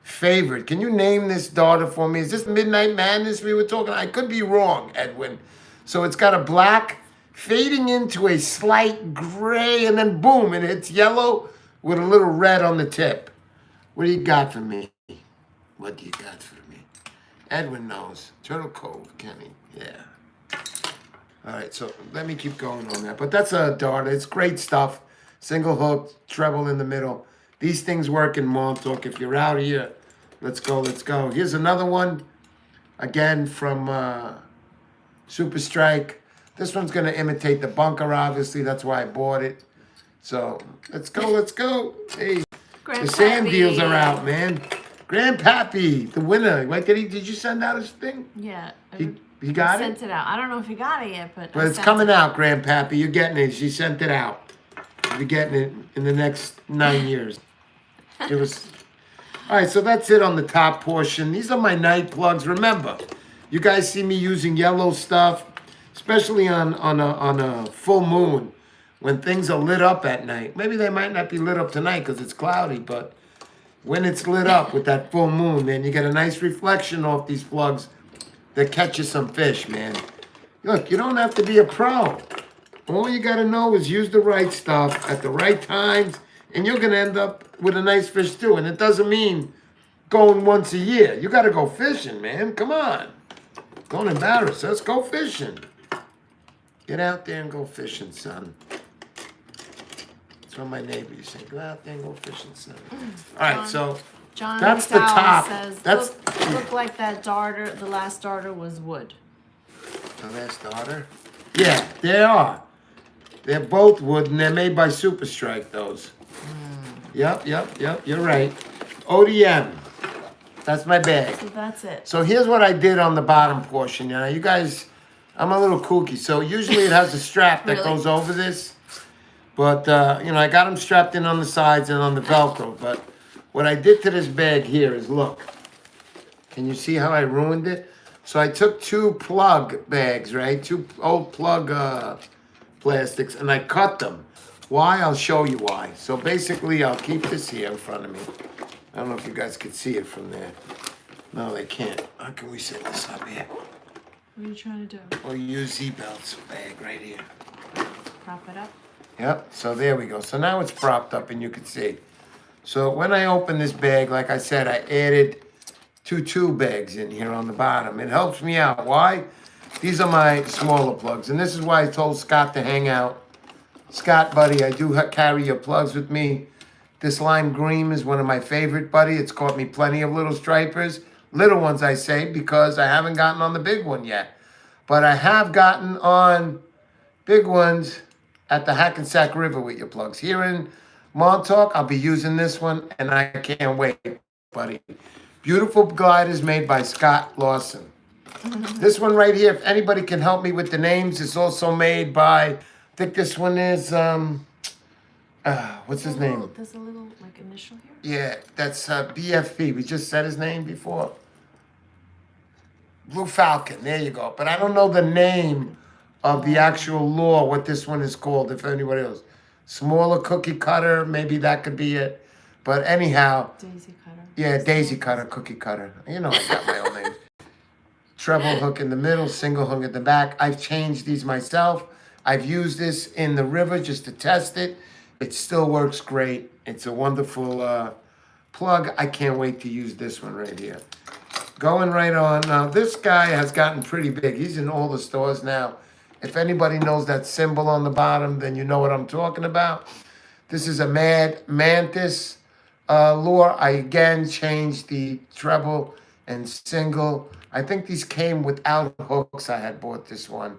favorite. Can you name this darter for me? Is this Midnight Madness we were talking? I could be wrong, Edwin. So it's got a black fading into a slight gray, and then boom, and it's yellow with a little red on the tip. What do you got for me? What do you got for me? Edwin knows. Turtle Cove, Kenny. Yeah. All right, so let me keep going on that. But that's a darter. It's great stuff. Single hook, treble in the middle. These things work in Montauk. If you're out here, let's go, let's go. Here's another one. Again, from Super Strike. This one's going to imitate the bunker, obviously. That's why I bought it. So, let's go, let's go. Hey. The sand deals are out, man. Grandpappy, the winner. Wait, did you send out his thing? Yeah. He got I it? sent it out. I don't know if he got it yet, but But it's coming out, Grandpappy. You're getting it. She sent it out. You'll be getting it in the next 9 years. It was... All right, so that's it on the top portion. These are my night plugs. Remember, you guys see me using yellow stuff, especially on a full moon when things are lit up at night. Maybe they might not be lit up tonight because it's cloudy, but when it's lit up with that full moon, man, you get a nice reflection off these plugs that catches some fish, man. Look, you don't have to be a pro. All you got to know is use the right stuff at the right times, and you're going to end up with a nice fish too. And it doesn't mean going once a year. You got to go fishing, man. Come on. Don't embarrass us. Go fishing. Get out there and go fishing, son. That's what my neighbor used to say. Go out there and go fishing, son. All right, so John that's the top. Says, That's look like that darter. The last darter was wood. the last darter. Yeah, they are. They're both wood, and they're made by Super Strike. Those. Yep. You're right. ODM. That's my bag. So that's it. So here's what I did on the bottom portion. Now, you guys, I'm a little kooky. So usually it has a strap that Really? goes over this. But, I got them strapped in on the sides and on the Velcro. But what I did to this bag here is, look. Can you see how I ruined it? So I took 2 plug bags, right? 2 old plug plastics, and I cut them. Why? I'll show you why. So basically, I'll keep this here in front of me. I don't know if you guys can see it from there. No, they can't. How can we set this up here? What are you trying to do? We'll use Z-Belt's bag right here. Prop it up? Yep, so there we go. So now it's propped up and you can see. So when I open this bag, like I said, I added 2 bags in here on the bottom. It helps me out. Why? These are my smaller plugs. And this is why I told Scott to hang out. Scott, buddy, I do carry your plugs with me. This lime green is one of my favorite, buddy. It's caught me plenty of little stripers. Little ones, I say, because I haven't gotten on the big one yet. But I have gotten on big ones at the Hackensack River with your plugs. Here in Montauk, I'll be using this one, and I can't wait, buddy. Beautiful gliders made by Scott Lawson. This one right here, if anybody can help me with the names, it's also made by, I think this one is, what's his name? There's a little, like, initial here? Yeah, that's BFP. We just said his name before. Blue Falcon, there you go. But I don't know the name of the actual lure, what this one is called, if anybody else. Smaller cookie cutter, maybe that could be it. But anyhow. Daisy cutter. Yeah, daisy cutter, cookie cutter. You know I got my own name. Treble hook in the middle, single hook at the back. I've changed these myself. I've used this in the river just to test it. It still works great. It's a wonderful plug. I can't wait to use this one right here. Going right on. Now, this guy has gotten pretty big. He's in all the stores now. If anybody knows that symbol on the bottom, then you know what I'm talking about. This is a Mad Mantis lure. I, again, changed the treble and single. I think these came without hooks. I had bought this one.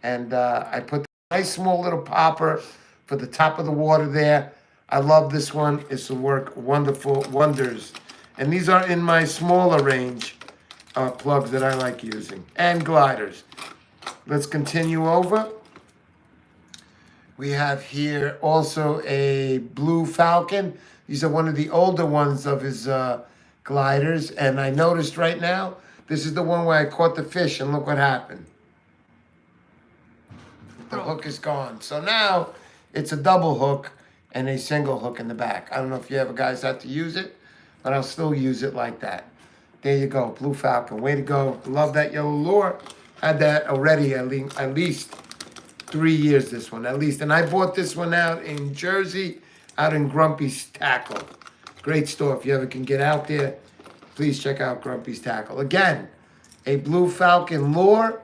And I put a nice small little popper for the top of the water there. I love this one. This will work wonderful wonders. And these are in my smaller range plugs that I like using. And gliders. Let's continue over. We have here also a Blue Falcon. These are one of the older ones of his gliders. And I noticed right now, this is the one where I caught the fish, and look what happened. The hook is gone. So now it's a double hook and a single hook in the back. I don't know if you ever guys had to use it, but I'll still use it like that. There you go, Blue Falcon. Way to go. Love that yellow lure. Had that already at least 3 years, this one, at least. And I bought this one out in Jersey, out in Grumpy's Tackle. Great store. If you ever can get out there, please check out Grumpy's Tackle. Again, a Blue Falcon lure.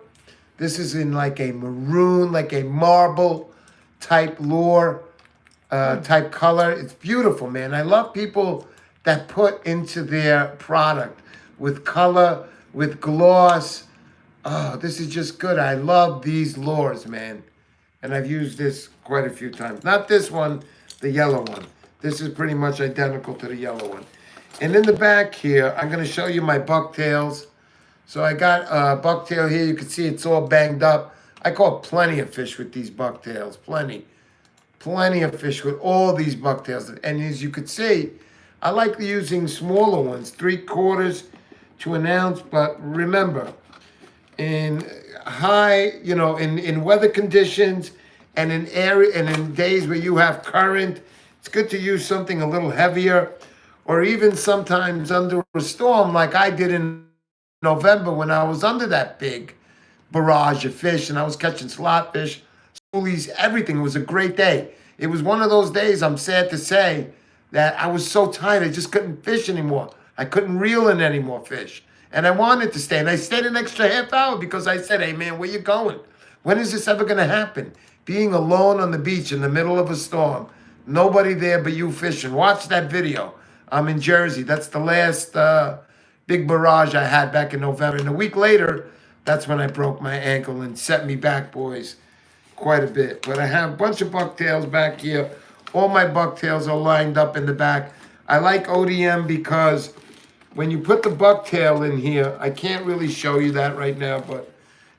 This is in like a maroon, like a marble type lure, type color. It's beautiful, man. I love people that put into their product with color, with gloss. Oh, this is just good. I love these lures, man. And I've used this quite a few times. Not this one, the yellow one. This is pretty much identical to the yellow one. And in the back here, I'm going to show you my bucktails. So I got a bucktail here. You can see it's all banged up. I caught plenty of fish with these bucktails. Plenty of fish with all these bucktails. And as you could see, I like using smaller ones, 3/4 to an ounce. But remember, in high, in weather conditions and in days where you have current, it's good to use something a little heavier, or even sometimes under a storm like I did in November when I was under that big barrage of fish and I was catching slot fish, schoolies, everything. It was a great day. It was one of those days, I'm sad to say, that I was so tired I just couldn't fish anymore. I couldn't reel in any more fish. And I wanted to stay. And I stayed an extra half hour because I said, hey man, where you going? When is this ever gonna happen? Being alone on the beach in the middle of a storm, nobody there but you fishing. Watch that video. I'm in Jersey. That's the last big barrage I had back in November. And a week later, that's when I broke my ankle and set me back, boys, quite a bit. But I have a bunch of bucktails back here. All my bucktails are lined up in the back. I like ODM because when you put the bucktail in here, I can't really show you that right now, but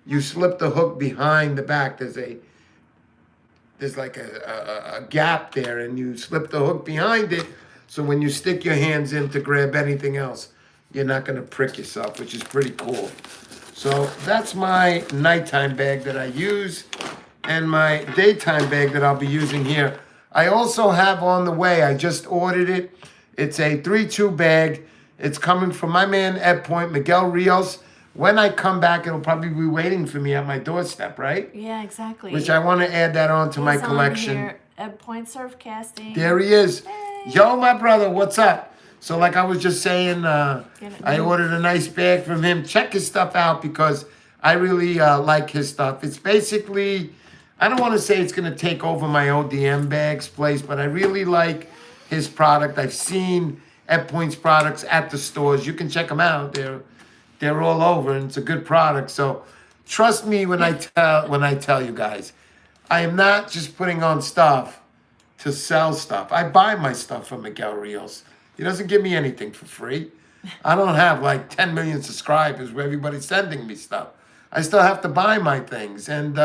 you slip the hook behind the back. There's like a gap there, and you slip the hook behind it, so when you stick your hands in to grab anything else, you're not gonna prick yourself, which is pretty cool. So that's my nighttime bag that I use, and my daytime bag that I'll be using here. I also have on the way, I just ordered it. It's a 3-2 bag. It's coming from my man, Ed Point, Miguel Rios. When I come back, it'll probably be waiting for me at my doorstep, right? Yeah, exactly. Which I want to add that on to my He's on collection. here, Ed Point Surf Casting. There he is. Hey. Yo, my brother, what's up? So like I was just saying, I ordered a nice bag from him. Check his stuff out because I really like his stuff. It's basically, I don't want to say it's going to take over my ODM bags place, but I really like his product. I've seen Ed Point's products at the stores. You can check them out. They're all over, and it's a good product. So trust me when I tell you guys, I am not just putting on stuff to sell stuff. I buy my stuff from Miguel Rios. He doesn't give me anything for free. I don't have like 10 million subscribers where everybody's sending me stuff. I still have to buy my things, and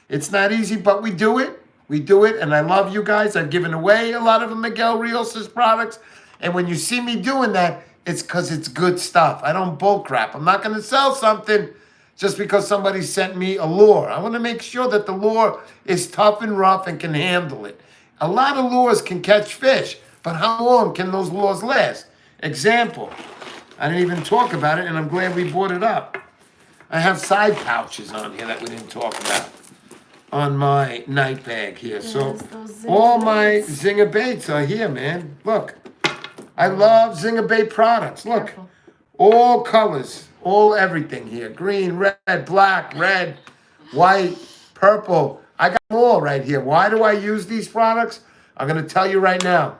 it's not easy, but we do it. We do it, and I love you guys. I've given away a lot of Miguel Rios' products, and when you see me doing that, it's because it's good stuff. I don't bull crap. I'm not going to sell something just because somebody sent me a lure. I want to make sure that the lure is tough and rough and can handle it. A lot of lures can catch fish, but how long can those lures last? Example, I didn't even talk about it, and I'm glad we brought it up. I have side pouches on here that we didn't talk about on my night bag here. So all my Zinger baits are here, man. Look, I love Zinger bait products. Look, Careful. all colors, all everything here. Green, red, black, red, white, purple. I got them all right here. Why do I use these products? I'm going to tell you right now.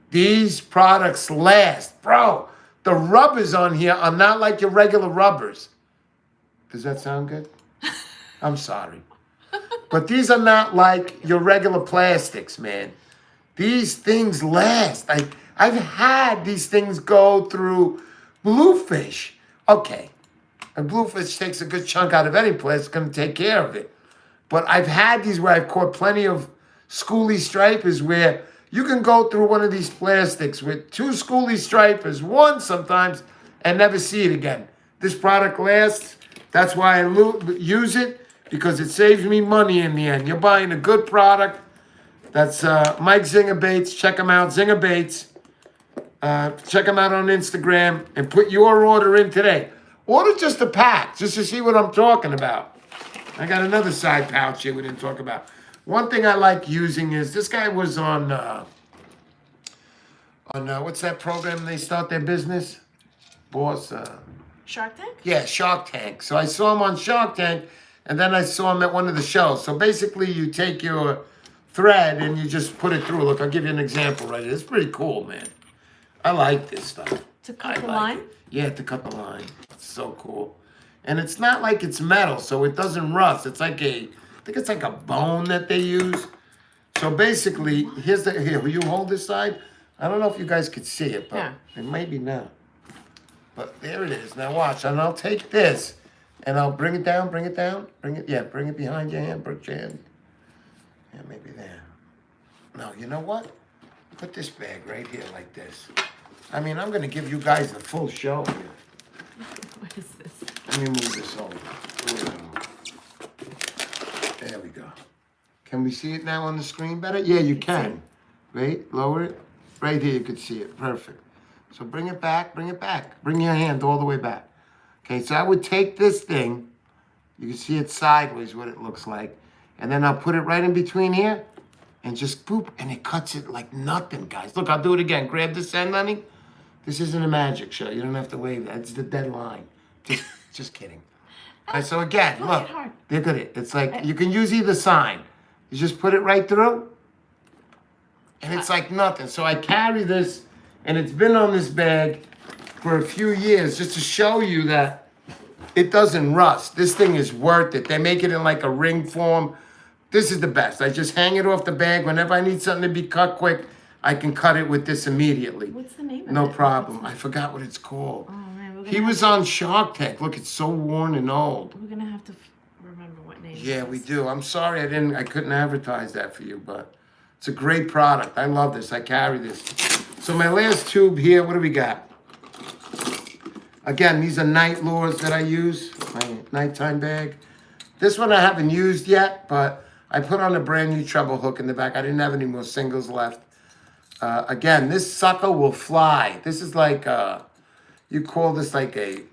These products last. Bro, the rubbers on here are not like your regular rubbers. Does that sound good? I'm sorry. But these are not like your regular plastics, man. These things last. I've had these things go through bluefish. Okay, a bluefish takes a good chunk out of any place. It's going to take care of it. But I've had these where I've caught plenty of schoolie stripers where you can go through one of these plastics with 2 schoolie stripers, 1 sometimes, and never see it again. This product lasts. That's why I use it, because it saves me money in the end. You're buying a good product. That's Mike Zinger Baits. Check him out, Zinger Baits. Check him out on Instagram and put your order in today. Order just a pack, just to see what I'm talking about. I got another side pouch here we didn't talk about. One thing I like using is, this guy was on what's that program they start their business? Boss. Shark Tank? Yeah, Shark Tank. So I saw him on Shark Tank, and then I saw him at one of the shows. So basically, you take your thread and you just put it through. Look, I'll give you an example right here. It's pretty cool, man. I like this stuff. To cut the line? Yeah, to cut the line. It's so cool. And it's not like it's metal, so it doesn't rust. It's like I think it's like a bone that they use. So basically, here, will you hold this side? I don't know if you guys could see it, but Yeah. it might be now. But there it is. Now watch, and I'll take this, and I'll bring it down, bring it behind your hand, put your hand. Yeah, maybe there. No, you know what? Put this bag right here like this. I mean, I'm gonna give you guys the full show here. What is this? Let me move this over. There we go. Can we see it now on the screen better? Yeah, you can. Wait, lower it. Right here, you can see it. Perfect. So bring it back, bring it back. Bring your hand all the way back. Okay, so I would take this thing. You can see it sideways, what it looks like. And then I'll put it right in between here and just boop, and it cuts it like nothing, guys. Look, I'll do it again. Grab this end, honey. This isn't a magic show. You don't have to wave that. It's the dead line. Just kidding. Okay, so again, look. Look at it. It's like you can use either sign. You just put it right through, and it's like nothing. So I carry this, and it's been on this bag for a few years just to show you that it doesn't rust. This thing is worth it. They make it in like a ring form. This is the best. I just hang it off the bag. Whenever I need something to be cut quick, I can cut it with this immediately. What's the name of it? No problem. I forgot what it's called. Oh, man. He was on Shark Tank. Look, it's so worn and old. We're going to have to remember what name Yeah, it we is. do. I'm sorry I couldn't advertise that for you, but it's a great product. I love this. I carry this. So my last tube here, what do we got? Again, these are night lures that I use, my nighttime bag. This one I haven't used yet, but I put on a brand new treble hook in the back. I didn't have any more singles left. Again, this sucker will fly. This is like, you call this like a,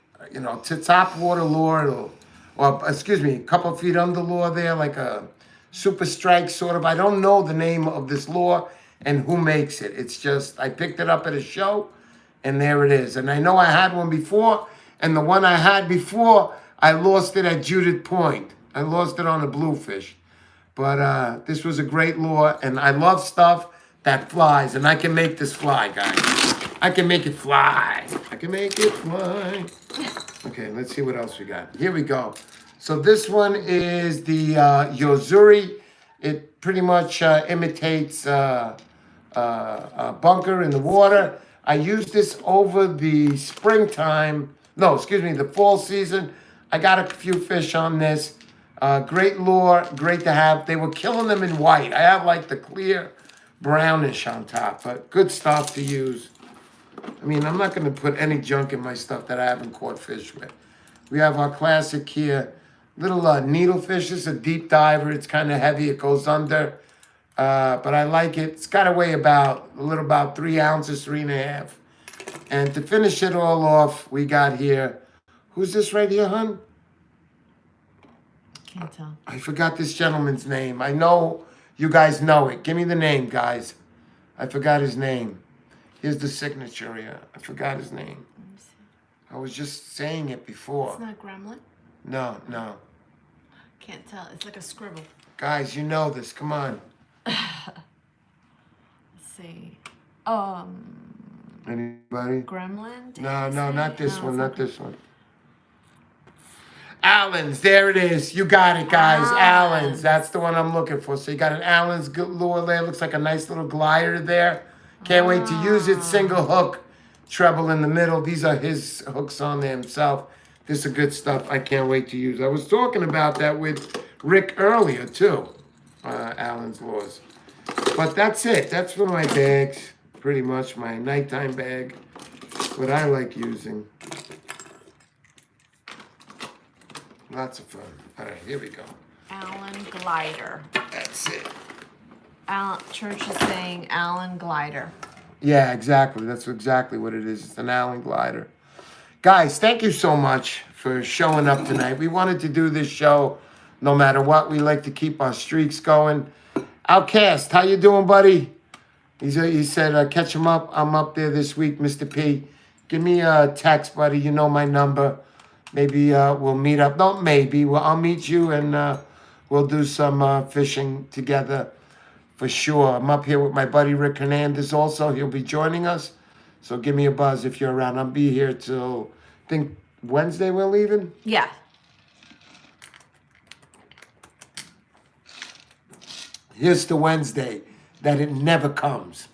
top water lure, or excuse me, a couple feet under lure there, like a super strike sort of. I don't know the name of this lure and who makes it. It's just, I picked it up at a show, and there it is. And I know I had one before, and the one I had before, I lost it at Judith Point. I lost it on a bluefish. But this was a great lure, and I love stuff that flies, and I can make this fly, guys. I can make it fly. I can make it fly. Okay, let's see what else we got. Here we go. So this one is the Yozuri. It pretty much imitates a bunker in the water. I used this over the springtime. No, excuse me, the fall season. I got a few fish on this. Great lure, great to have. They were killing them in white. I have like the clear brownish on top, but good stuff to use. I mean, I'm not going to put any junk in my stuff that I haven't caught fish with. We have our classic here, little needlefish. This is a deep diver. It's kind of heavy. It goes under, but I like it. It's got to weigh about 3 ounces, 3.5. And to finish it all off, we got here. Who's this right here, hon? Can't tell. I forgot this gentleman's name. I know you guys know it. Give me the name, guys. I forgot his name. Here's the signature here. I forgot his name. Let me see. I was just saying it before. It's not Gremlin? No. Can't tell. It's like a scribble. Guys, you know this. Come on. Let's see. Anybody? Gremlin? No, not this one. Not okay. this one. Allen's. There it is. You got it, guys. Allen's. That's the one I'm looking for. So you got an Allen's lure there. Looks like a nice little glider there. Can't wait to use it. Single hook, treble in the middle. These are his hooks on there himself. This is good stuff. I can't wait to use. I was talking about that with Rick earlier too. Allen's lures. But that's it. That's for my bags. Pretty much my nighttime bag. What I like using. Lots of fun. All right, here we go. Allen Glider. That's it. Church is saying Allen Glider. Yeah, exactly. That's exactly what it is. It's an Allen glider. Guys, thank you so much for showing up tonight. We wanted to do this show no matter what. We like to keep our streaks going. Outcast, how you doing, buddy? He said, catch him up. I'm up there this week, Mr. P. Give me a text, buddy. You know my number. Maybe we'll meet up. Not maybe. Well, I'll meet you and we'll do some fishing together for sure. I'm up here with my buddy Rick Hernandez also. He'll be joining us. So give me a buzz if you're around. I'll be here till, I think, Wednesday we're leaving? Yeah. Here's to Wednesday, that it never comes.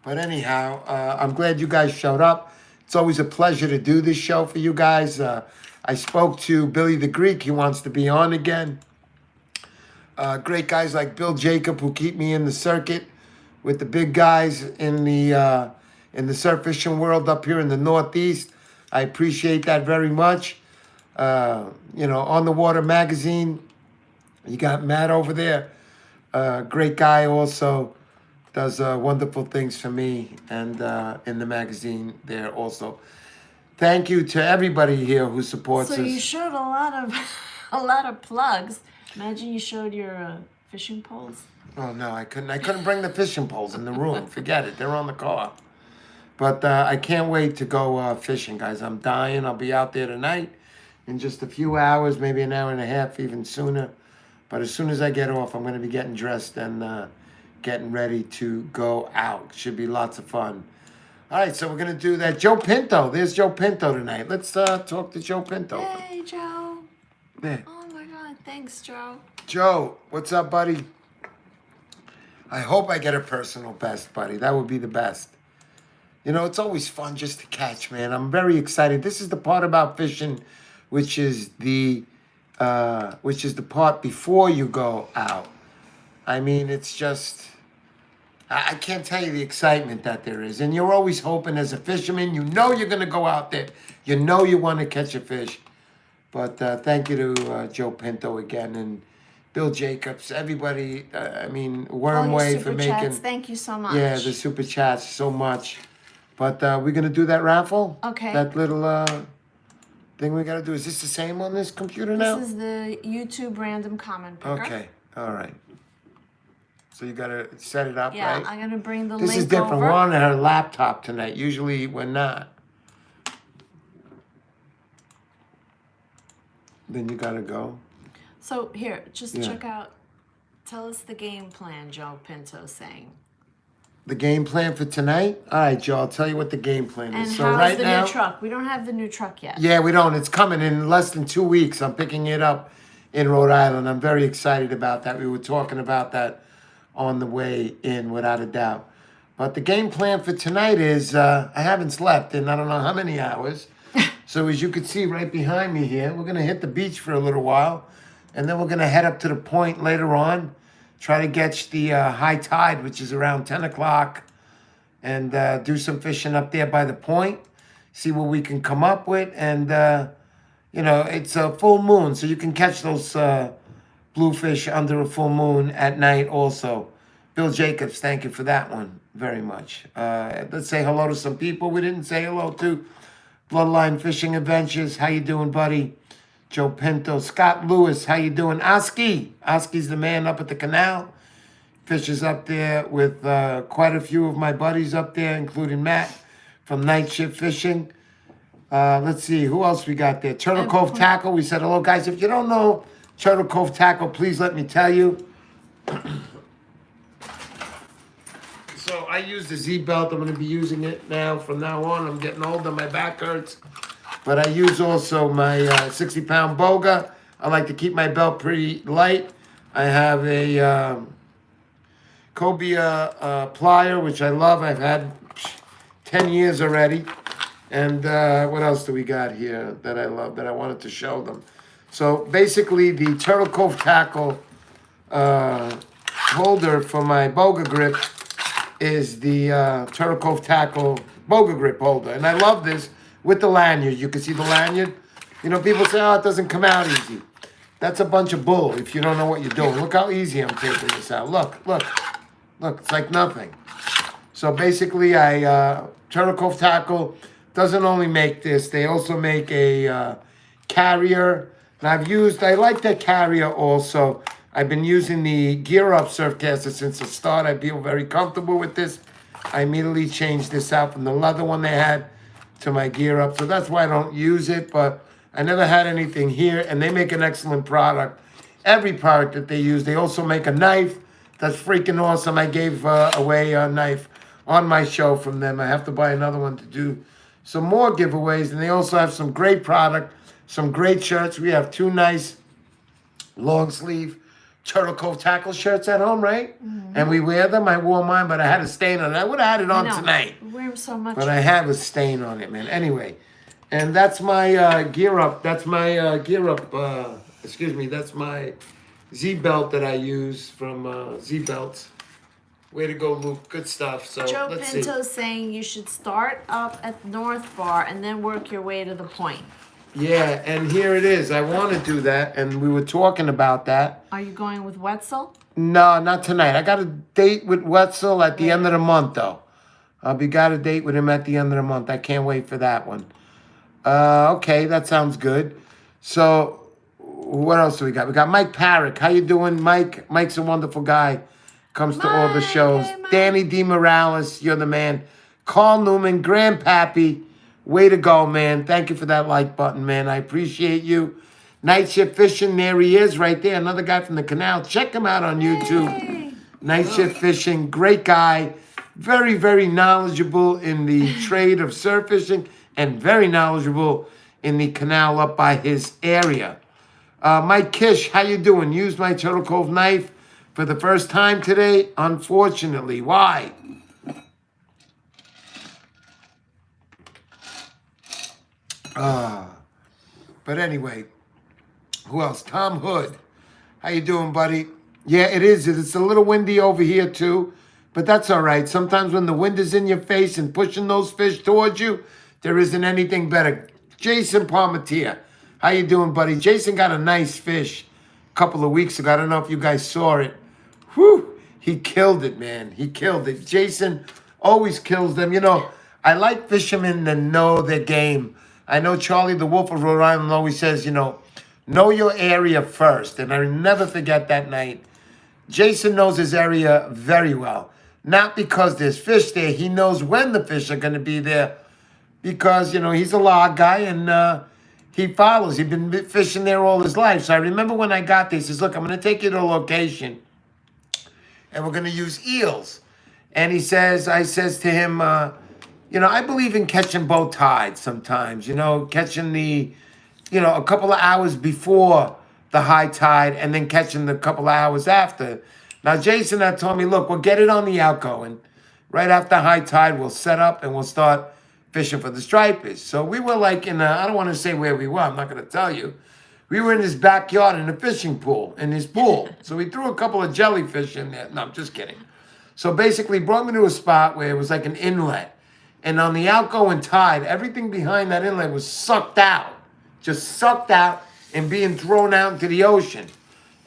But anyhow, I'm glad you guys showed up. It's always a pleasure to do this show for you guys. I spoke to Billy the Greek. He wants to be on again. Great guys like Bill Jacob who keep me in the circuit with the big guys in the surf fishing world up here in the Northeast. I appreciate that very much. On the Water magazine, you got Matt over there. Great guy also. Does wonderful things for me and in the magazine there also. Thank you to everybody here who supports us. So you showed a lot of plugs. Imagine you showed your fishing poles. Oh no, I couldn't bring the fishing poles in the room. Forget it. They're on the car. But I can't wait to go fishing, guys. I'm dying. I'll be out there tonight in just a few hours, maybe an hour and a half, even sooner. But as soon as I get off, I'm going to be getting dressed and getting ready to go out. Should be lots of fun. All right, so we're going to do that. Joe Pinto. There's Joe Pinto tonight. Let's talk to Joe Pinto. Hey, Joe. There. Oh, my God. Thanks, Joe. Joe, what's up, buddy? I hope I get a personal best, buddy. That would be the best. You know, it's always fun just to catch, man. I'm very excited. This is the part about fishing, which is the part before you go out. I mean, it's just... I can't tell you the excitement that there is. And you're always hoping as a fisherman, you know you're going to go out there. You know you want to catch a fish. But thank you to Joe Pinto again and Bill Jacobs, everybody. Wormway for making... chats. Thank you so much. Yeah, the super chats so much. But we're going to do that raffle? Okay. That little thing we got to do. Is this the same on this computer now? This is the YouTube random comment picker. Okay, all right. So you gotta set it up, yeah, right? I'm gonna bring the This link is different. over. We're on her laptop tonight. Usually we're not. Then you gotta go. So here, just Yeah. check out. Tell us the game plan, Joe Pinto's saying. The game plan for tonight? All right, Joe, I'll tell you what the game plan And is. So how's right the now, new truck? We don't have the new truck yet. yeah, we don't. It's coming in less than 2 weeks. I'm picking it up in Rhode Island. I'm very excited about that. We were talking about that on the way in, without a doubt. But the game plan for tonight is I haven't slept in I don't know how many hours. So as you can see right behind me here, we're going to hit the beach for a little while. And then we're going to head up to the point later on. Try to catch the high tide, which is around 10 o'clock. And do some fishing up there by the point. See what we can come up with. And, it's a full moon. So you can catch those... bluefish under a full moon at night also. Bill Jacobs, thank you for that one very much. Let's say hello to some people we didn't say hello to. Bloodline Fishing Adventures, how you doing, buddy? Joe Pinto. Scott Lewis, how you doing? Oski. Oski's the man up at the canal. Fishes up there with quite a few of my buddies up there, including Matt from Night Shift Fishing. Let's see, who else we got there? Turtle Cove Tackle. We said hello, guys. If you don't know Turtle Cove Tackle, please let me tell you. So I use the Z-belt. I'm going to be using it now from now on. I'm getting older. My back hurts. But I use also my 60-pound boga. I like to keep my belt pretty light. I have a cobia plier, which I love. I've had 10 years already. And what else do we got here that I love, that I wanted to show them? So basically, the Turtle Cove Tackle holder for my boga grip is the Turtle Cove Tackle boga grip holder. And I love this with the lanyard. You can see the lanyard. You know, people say, oh, it doesn't come out easy. That's a bunch of bull if you don't know what you're doing. Look how easy I'm taking this out. Look, it's like nothing. So basically, Turtle Cove Tackle doesn't only make this, they also make a carrier. And I like that carrier also. I've been using the Gear Up Surfcaster since the start. I feel very comfortable with this. I immediately changed this out from the leather one they had to my Gear Up. So that's why I don't use it, but I never had anything here, and they make an excellent product. Every product that they use. They also make a knife that's freaking awesome. I gave away a knife on my show from them. I have to buy another one to do some more giveaways, and they also have some great product. Some great shirts. We have 2 nice long sleeve Turtle Cove tackle shirts at home, right? Mm-hmm. And we wear them. I wore mine, but I had a stain on it. I would have had it on tonight. We wear them so much. But I have a stain on it, man. Anyway, and that's my gear up. That's my gear up. Excuse me. That's my Z belt that I use from Z Belts. Way to go, Luke. Good stuff. So Joe let's Pinto's see. saying you should start up at North Bar and then work your way to the point. Yeah, and here it is. I want to do that, and we were talking about that. Are you going with Wetzel? No, not tonight. I got a date with Wetzel at the end of the month, though. We got a date with him at the end of the month. I can't wait for that one. Okay, that sounds good. So, what else do we got? We got Mike Parrick. How you doing, Mike? Mike's a wonderful guy. Comes to all the shows. Hey, Mike. Danny D. Morales, you're the man. Carl Newman, Grandpappy. Way to go, man. Thank you for that like button, man. I appreciate you. Night Shift Fishing, there he is right there. Another guy from the canal. Check him out on YouTube. Hey. Night Shift Fishing, great guy. Very, very knowledgeable in the trade of surf fishing and very knowledgeable in the canal up by his area. Mike Kish, how you doing? Used my Turtle Cove knife for the first time today. Unfortunately, why? But anyway, who else? Tom Hood. How you doing, buddy? Yeah, it is. It's a little windy over here, too. But that's all right. Sometimes when the wind is in your face and pushing those fish towards you, there isn't anything better. Jason Palmatier. How you doing, buddy? Jason got a nice fish a couple of weeks ago. I don't know if you guys saw it. Whew. He killed it, man. He killed it. Jason always kills them. You know, I like fishermen that know their game. I know Charlie the Wolf of Rhode Island always says, you know your area first. And I never forget that night. Jason knows his area very well. Not because there's fish there. He knows when the fish are going to be there. Because, he's a log guy and he follows. He's been fishing there all his life. So I remember when I got there, he says, look, I'm going to take you to a location. And we're going to use eels. And I says to him, I believe in catching both tides sometimes, catching the, a couple of hours before the high tide and then catching the couple of hours after. Now, Jason had told me, look, we'll get it on the outgoing. Right after high tide, we'll set up and we'll start fishing for the stripers. So we were like I don't want to say where we were. I'm not going to tell you. We were in his backyard in a fishing pool, in his pool. So we threw a couple of jellyfish in there. No, I'm just kidding. So basically brought me to a spot where it was like an inlet. And on the outgoing tide, everything behind that inlet was sucked out. Just sucked out and being thrown out into the ocean.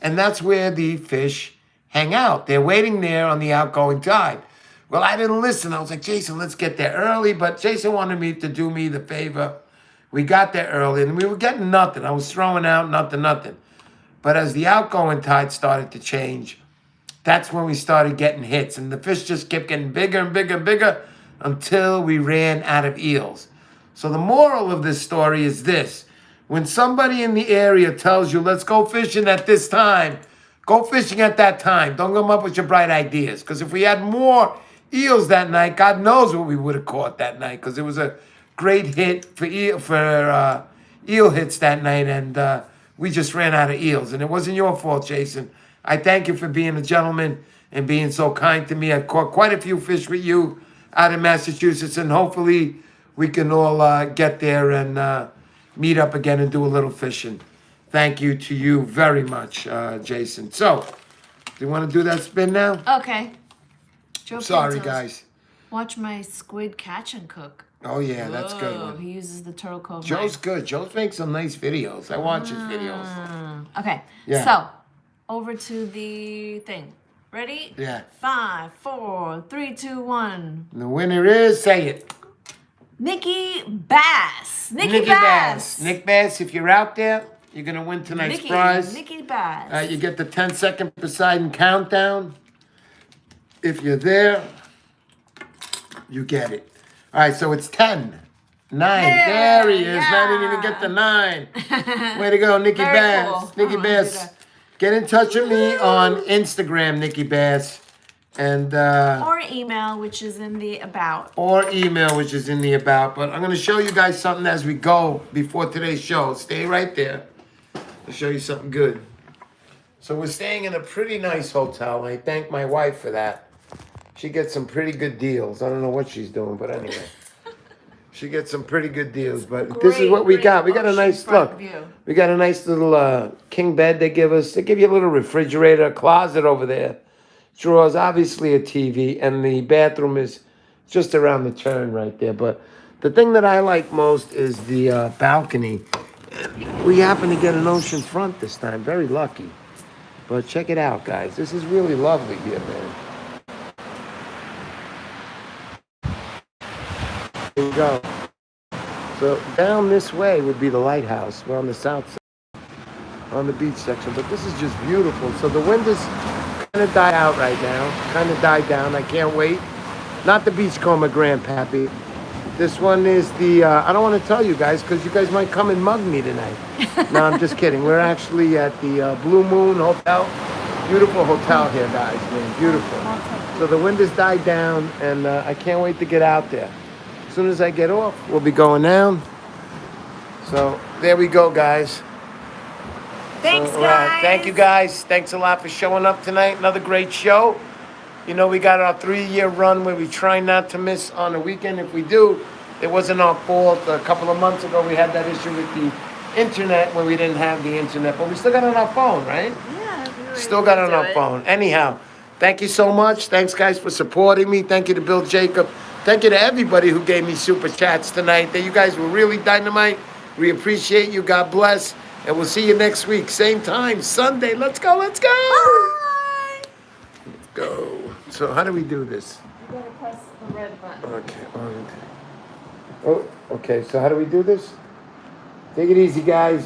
And that's where the fish hang out. They're waiting there on the outgoing tide. Well, I didn't listen. I was like, Jason, let's get there early. But Jason wanted me to do me the favor. We got there early and we were getting nothing. I was throwing out nothing. But as the outgoing tide started to change, that's when we started getting hits. And the fish just kept getting bigger and bigger and bigger until we ran out of eels. So the moral of this story is this. When somebody in the area tells you, let's go fishing at this time, go fishing at that time. Don't come up with your bright ideas. Because if we had more eels that night, God knows what we would have caught that night. Because it was a great hit for eel hits that night. And we just ran out of eels. And it wasn't your fault, Jason. I thank you for being a gentleman and being so kind to me. I caught quite a few fish with you out in Massachusetts. And hopefully we can all get there and meet up again and do a little fishing. Thank you to you very much, Jason. So, do you want to do that spin now? Okay. Joe Sorry, Pintos. guys. Watch my squid catch and cook. Oh, yeah, that's good Whoa, one. He uses the Turtle Cove Joe's knife. good. Joe's makes some nice videos. I watch his videos. Okay. Yeah. So, over to the thing. Ready? Yeah. 5, 4, 3, 2, 1. The winner is, say it. Nikki Bass. Nikki Bass. Nick Bass, if you're out there, you're going to win tonight's prize. Nikki Bass. You get the 10-second Poseidon countdown. If you're there, you get it. All right, so it's 10, 9. There he is. Yeah. I didn't even get the 9. Way to go, Nikki Very Bass. cool. Nikki Bass. Get in touch with me on Instagram, Nikki Bass. And or email, which is in the about. Or email, which is in the about. But I'm going to show you guys something as we go before today's show. Stay right there. I'll show you something good. So we're staying in a pretty nice hotel. I thank my wife for that. She gets some pretty good deals. I don't know what she's doing, but anyway. She gets some pretty good deals, but this is what we got. We got a nice look. We got a nice little king bed they give us. They give you a little refrigerator, a closet over there, drawers, obviously a TV, and the bathroom is just around the turn right there. But the thing that I like most is the balcony. We happen to get an ocean front this time. Very lucky. But check it out, guys. This is really lovely here, man. Here we go. So down this way would be the lighthouse. We're on the south side, on the beach section. But this is just beautiful. So the wind is kind of died out right now. Kind of died down. I can't wait. Not the Beachcomber Grandpappy. This one is the, I don't want to tell you guys because you guys might come and mug me tonight. No, I'm just kidding. We're actually at the Blue Moon Hotel. Beautiful hotel here, guys, man. Beautiful. So the wind has died down, and I can't wait to get out there. As soon as I get off, we'll be going down. So there we go, guys. Thanks, guys. Thank you, guys. Thanks a lot for showing up tonight. Another great show. You know, we got our 3-year run where we try not to miss on the weekend. If we do, it wasn't our fault. A couple of months ago, we had that issue with the internet where we didn't have the internet, but we still got it on our phone, right? Yeah, we were Still able got to it on do our it. phone. Anyhow, thank you so much. Thanks, guys, for supporting me. Thank you to Bill Jacob. Thank you to everybody who gave me super chats tonight. You guys were really dynamite. We appreciate you. God bless. And we'll see you next week. Same time, Sunday. Let's go. Let's go. Bye. Let's go. So how do we do this? You gotta press the red button. Okay. Oh, okay. So how do we do this? Take it easy, guys.